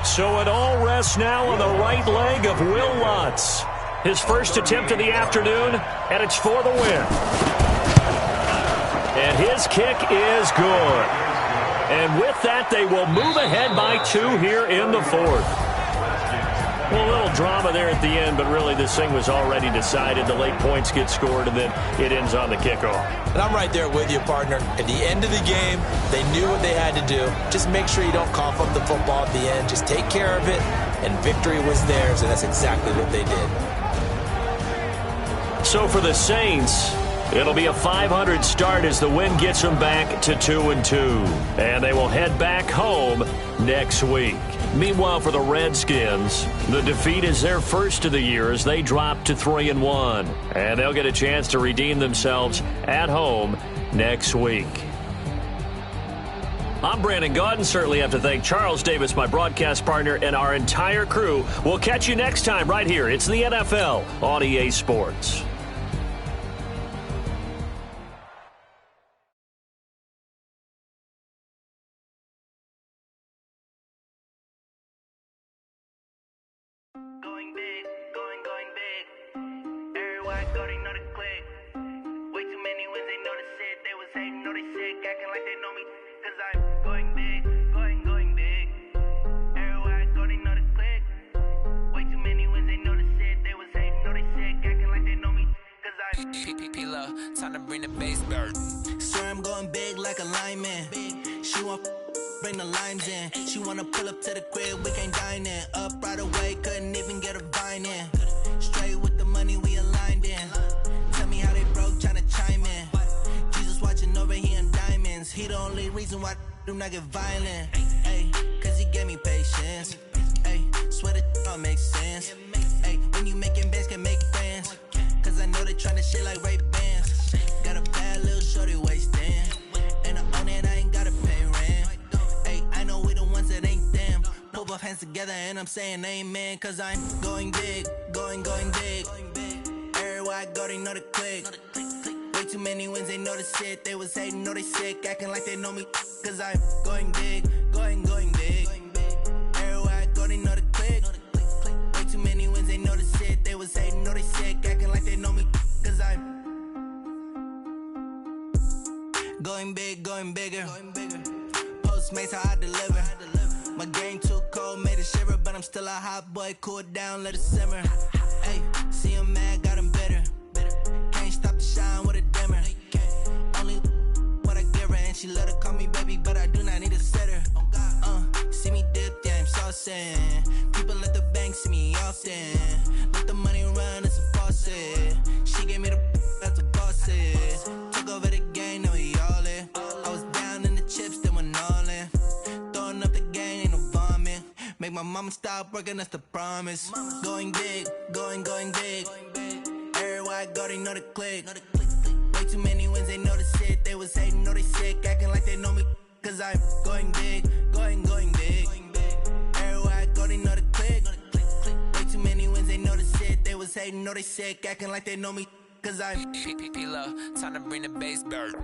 [SPEAKER 2] So it all rests now on the right leg of Will Lutz. His first attempt of the afternoon, and it's for the win. And his kick is good. And with that, they will move ahead by 2 here in the 4th. Well, a little drama there at the end, but really this thing was already decided. The late points get scored, and then it ends on the kickoff.
[SPEAKER 1] And I'm right there with you, partner. At the end of the game, they knew what they had to do. Just make sure you don't cough up the football at the end. Just take care of it, and victory was theirs, and that's exactly what they did.
[SPEAKER 2] So for the Saints, it'll be a 500 start as the win gets them back to 2-2. And they will head back home next week. Meanwhile, for the Redskins, the defeat is their first of the year as they drop to 3-1. And they'll get a chance to redeem themselves at home next week. I'm Brandon Gaudin. Certainly have to thank Charles Davis, my broadcast partner, and our entire crew. We'll catch you next time right here. It's the NFL on EA Sports.
[SPEAKER 8] Time to bring the bass back. Swear I'm going big like a lineman. She want bring the limes in. She wanna pull up to the crib, we can't dine in. Up right away, couldn't even get a vine in. Straight with the money we aligned in. Tell me how they broke, tryna chime in. Jesus watching over here in diamonds. He the only reason why I do not get violent. Ay, cause he gave me patience. Ay, swear that all makes sense. Ay, when you making bands can make friends. Cause I know they tryna shit like Ray-Bans. Got a bad little shorty wasting. And I own it, I ain't gotta pay rent. Ay, I know we the ones that ain't them. Put both hands together and I'm saying amen. Cause I'm going big, going big. Everywhere I go, they know the click. Way too many wins, they know the shit. They was hating, know they sick, acting like they know me. Cause I'm going big, going big. Everywhere I go, they know the click. Way too many wins, they know the shit. They was hating, know they sick, acting like they know me. Cause I'm going big, going bigger. Postmates, how I deliver. My game too cold, made it shiver. But I'm still a hot boy, cool it down, let it simmer. Hey, see him mad, got him bitter. Can't stop the shine with a dimmer. Only what I give her, and she let her call me baby, but I do not need a sitter. See me dip, yeah, I'm saucing. People at the bank see me often. Let the money run, it's a faucet. She gave me the that's a boss is. Took over the game, now we all in. I was down in the chips, then went all in. Throwing up the game, ain't no bombing. Make my mama stop working, that's the promise. Going big, going big. Everywhere I go, they know the click. Way too many wins, they know the shit. They was hating, know they sick, acting like they know me. Cause I'm going big, going big. Everywhere I go, they know the click. Way too many wins, they know the shit. They was hating, know they sick, acting like they know me. Cause I'm P-P-P-Lo, time to bring the bass bird.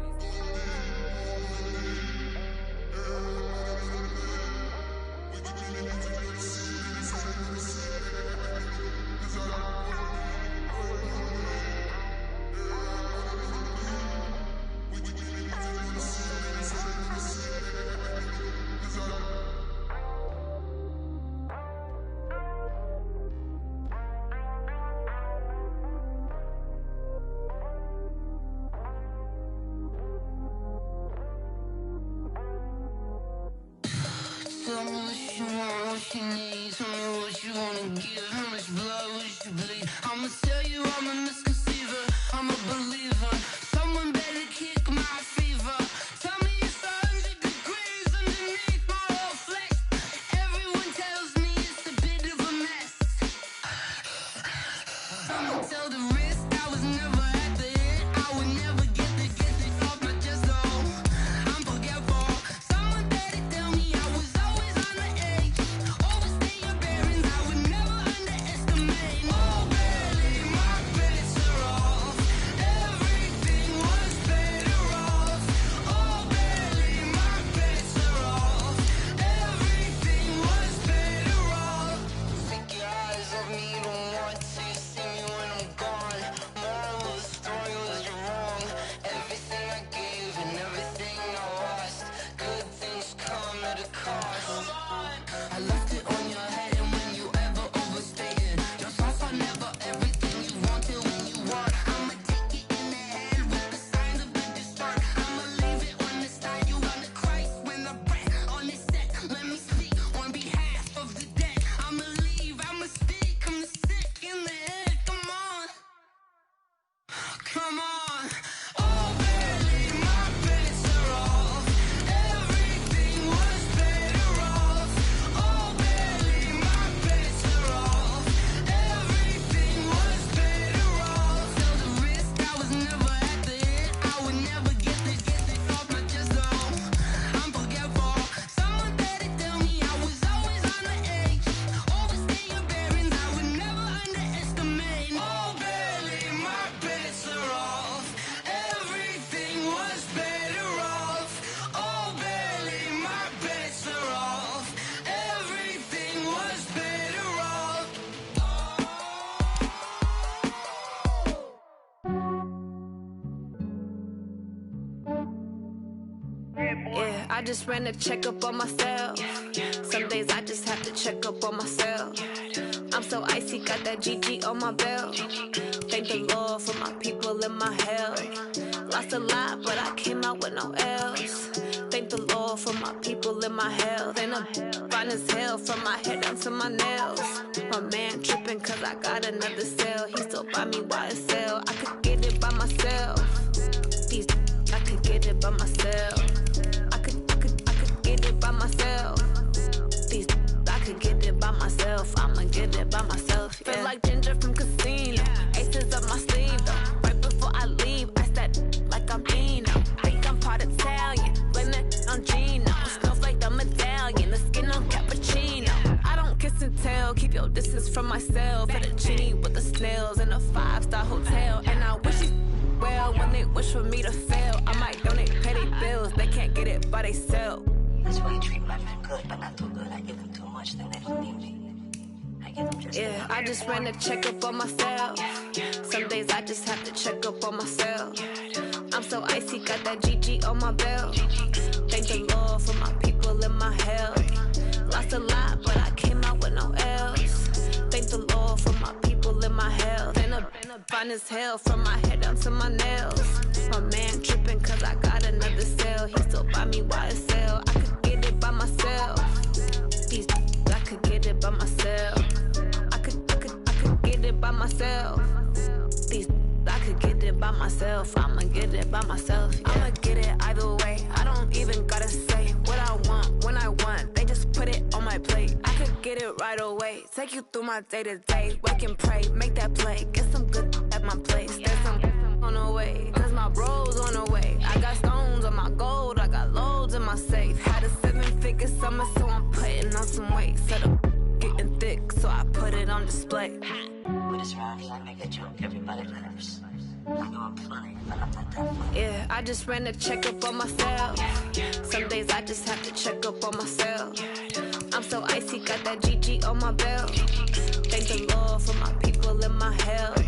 [SPEAKER 9] Tell me what you want, what you need. Tell me what you wanna give. How much blood would you bleed? I'ma tell you I'm a misconceiver. I'm a believer. Someone better kick my fever. Tell me it's 100 degrees underneath my whole flesh. Everyone tells me it's a bit of a mess. I'ma tell the risk I was never at the end. I would never get the off my chest, though. I'm forgetful. Someone better tell me I was always on the edge. Overstay your bearings, I would never underestimate. Oh, barely, my bets are off. Everything was better off. Oh, barely, my bets are off. Everything was better off. Take your eyes off me, don't want to see me when I'm gone. Moral of the story was you're wrong. Everything I gave and everything I lost. Good things come at a cost. I left it on your head, and when you ever overstated, your thoughts are never everything you wanted when you want. I'ma take it in the head with the signs of a distort. I'ma leave it on the side. You wanna Christ when the breath on this set. Let me speak on behalf of the dead. I'ma leave, I'ma speak. I'm the sick in the head. Come on, come on. Oh, barely, my bets are off. Everything was better off. Oh, barely, my bets are off. Everything was better off. Tell the risk I was never at the end. I would never get the off my chest, though. I'm forgetful. Someone better tell me I was always on the edge. Overstay your bearings, I would never underestimate. Oh, barely, my bets are off. Everything was better off. Oh, barely, my bets are off. Everything was better off.
[SPEAKER 10] Yeah, I just ran a checkup on myself. Some days I just have to check up on myself. I'm so icy, got that GG on my belt. Thank the Lord for my people and my health. Lost a lot, but I came out with no L's. Thank the Lord for my people and my health. And I'm fine as hell from my head down to my nails. My man tripping cause I got another cell. He still buy me YSL. I could get it by myself. These I could get it by myself. I could get it by myself. These I could get it by myself. I'ma get it by myself. Yeah. Feel like Ginger from Casino. Aces up my sleeve though. Right before I leave, I said like I'm Dino. Think I'm part Italian. Blame it on Gino. Snowflake the medallion. The skin on cappuccino. I don't kiss and tell. Keep your distance from myself. Fettuccine with the snails in a 5-star hotel. And I wish well. When they wish for me to fail, I might donate, pay their bills. They can't get it by they sell.
[SPEAKER 11] That's why you treat my men good, but not too good. I give them too much, then they don't need me. I give them just
[SPEAKER 10] yeah, I just ran a checkup on myself. Some days I just have to check up on myself. I'm so icy, got that GG on my belt. Thank the Lord for my people in my health. Lost a lot, but I came out with no L's. Thank the Lord for my people in my health. And a fine as hell from my head down to my nails. My man tripping cause I got another cell. He still buy me YSL. I could get it by myself. These I could get it by myself. I could get it by myself. These I could get it by myself. I'ma get it by myself. Yeah. I'ma get it either way. I don't even gotta say what I want when I want. They just put it on my plate. I could get it right away. Take you through my day to day. Wake and pray, make that play. Get some good at my place. There's some on the way, cause my bros on the way. I got stones on my gold. I got loads in my safe. Had a 7-figure summer, so I'm putting on some weight. Set up getting thick, so I put it on display.
[SPEAKER 11] With this round, I make a joke, everybody laughs. I know I'm funny, but I'm not that funny.
[SPEAKER 10] Yeah, I just ran a checkup on myself. Some days I just have to check up on myself. I'm so icy, got that GG on my belt. Thank the Lord for my people in my health.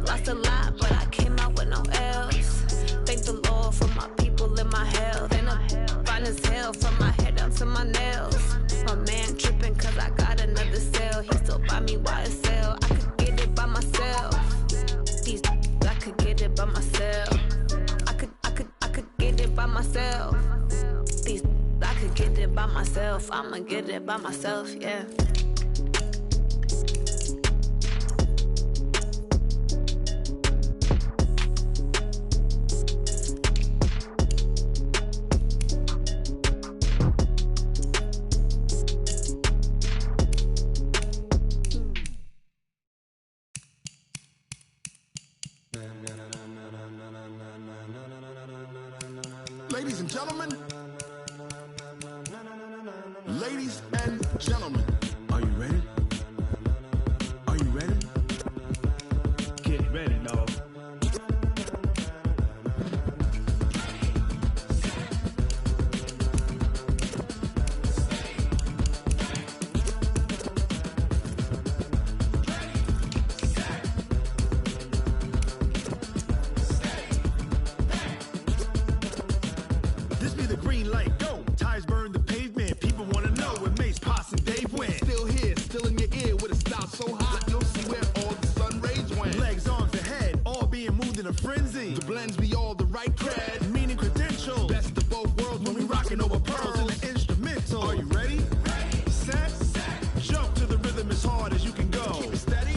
[SPEAKER 10] Lost a lot, but I came out with no L's. Thank the Lord for my people in my health. And I'm fine as hell from my head down to my nails. My man tripping cause I got another cell. He still buy me YSL. I could get it by myself. These I could get it by myself. I could get it by myself. These I could get it by myself. I'ma get it by myself, yeah.
[SPEAKER 12] Ladies and gentlemen, are you ready? Are you ready? Get ready, dog. This be the green light, go. Tires burn the pavement. People wanna know where Mace, Posse, and Dave went. Still here, still in your ear with a style so hot, you'll see where all the sun rays went. Legs, arms, and head, all being moved in a frenzy. The blends be all the right cred, meaning credentials. Best of both worlds when we rockin' over pearls in the instrumental. Are you ready? Set, jump to the rhythm as hard as you can go. Keep it steady,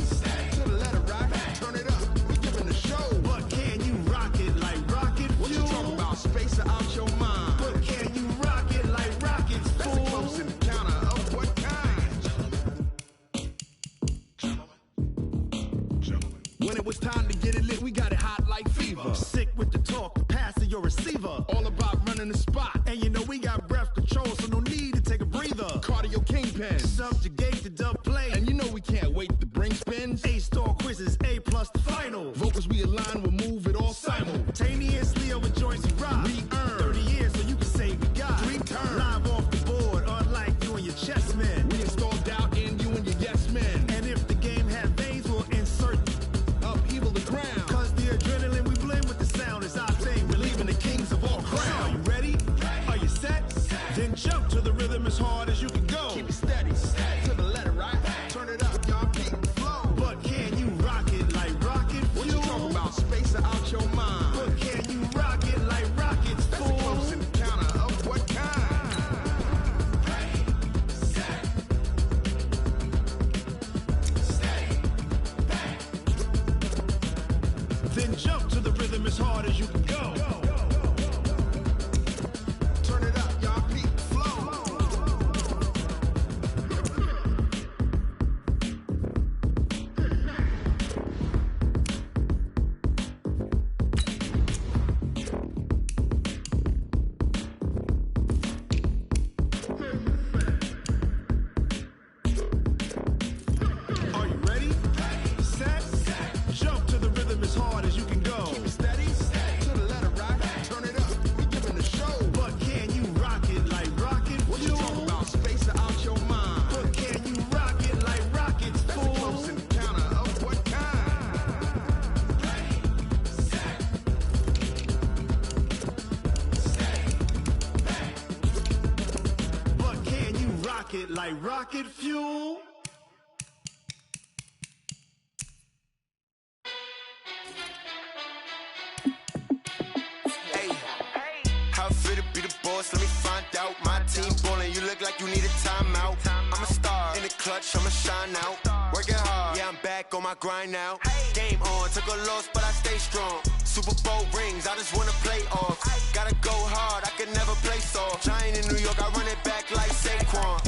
[SPEAKER 12] to the letter rock, turn it up, we giving the show. But can you rock it like rocket fuel? What you talking about, space or out your mind? But can you rock it like rockets, fool? That's a close encounter of what kind? When it was time to get it lit, we got it hot like fever. Sick with the talk, the pass to your receiver. All about running the spot. And you know we got breath control, so no need to take a breather. Cardio kingpin, subjugate the dub play. And you know we can't wait to bring spins. A-star quizzes, A+ the final. Vocals we align, we'll move it all simultaneously over joints we rock. We earn 30 years, so you can say we got 3 turns. Live off the board, unlike you and your chess men. We install doubt in you and your yes men. And if the game had veins, we'll insert upheaval the ground. Cause the adrenaline we blend with the sound is our thing. We're leaving the kings of all crowns. So you ready? it like rocket fuel.
[SPEAKER 13] How fit to be the boss? Let me find out. My team ballin', you look like you need a timeout. I'm a star in the clutch, I'ma shine out. Working hard, yeah, I'm back on my grind now. Game on, took a loss, but I stay strong. Super Bowl rings, I just wanna play off. Gotta go hard, I can never play soft. Giant in New York, I run it back like Saquon.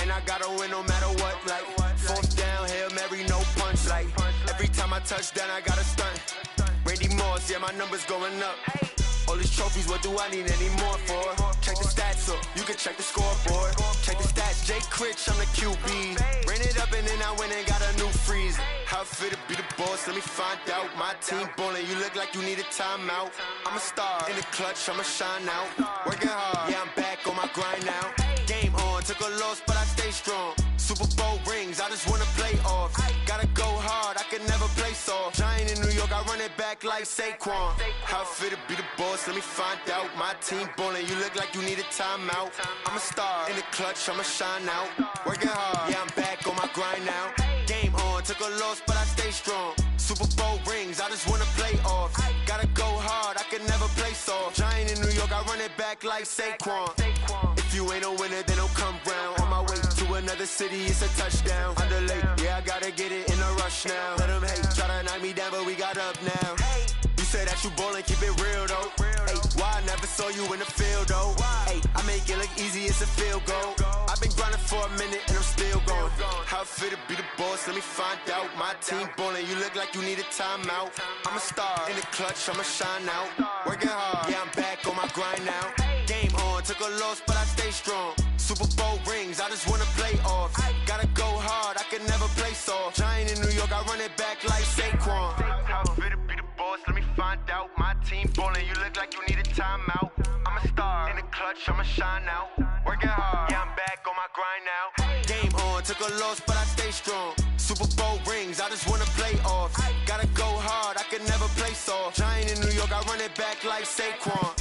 [SPEAKER 13] And I gotta win no matter what, like fourth down, Hail Mary, no punch. Like every time I touch down, I gotta stunt. Randy Moss, yeah, my numbers going up. All these trophies, what do I need any more for? Check the stats up, you can check the scoreboard. Check the stats, Jay Critch, I'm the QB. Ran it up and then I went and got a new freeze. How fit to be the boss, let me find out. My team ballin', you look like you need a timeout. I'm a star in the clutch, I'ma shine out. Working hard, yeah, I'm back on my grind now. Game on, took a loss, but I stay strong. Super Bowl rings, I just wanna play off. Gotta go hard, I can never play soft. Giant in New York, I run it back like Saquon. How fit to be the boss, let me find out. My team ballin', you look like you need a timeout. I'm a star in the clutch, I'ma shine out. Working hard, yeah, I'm back on my grind now. Game on, took a loss, but I stay strong. Super Bowl rings, I just wanna play off. Gotta go hard, I can never play soft. Giant in New York, I run it back like Saquon. If you ain't a winner, then don't come round. On my way to another city, it's a touchdown. Underlay, yeah, I gotta get it in a rush now. Let them hate, try to knock me down, but we got up now. You say that you ballin', keep it real though. Hey, why I never saw you in the field though? Hey, I make it look easy, it's a field goal. I've been grinding for a minute and I'm still going. How fit to be the boss, let me find out. My team ballin', you look like you need a timeout. I'm a star in the clutch, I'ma shine out. Working hard, yeah, I'm back on my grind now. Game on, took a loss, but I stay strong. Super Bowl rings, I just wanna play off. Gotta go hard, I can never play soft. Giant in New York, I run it back like Saquon. How fit to be the boss, let me find out. My team ballin', you look like you need a timeout. I'm a star in the clutch, I'ma shine out. Working hard, yeah, I'm back on my grind now. Game on, took a loss, but I stay strong. Super Bowl rings, I just wanna play off. Gotta go hard, I can never play soft. Giant in New York, I run it back like Saquon.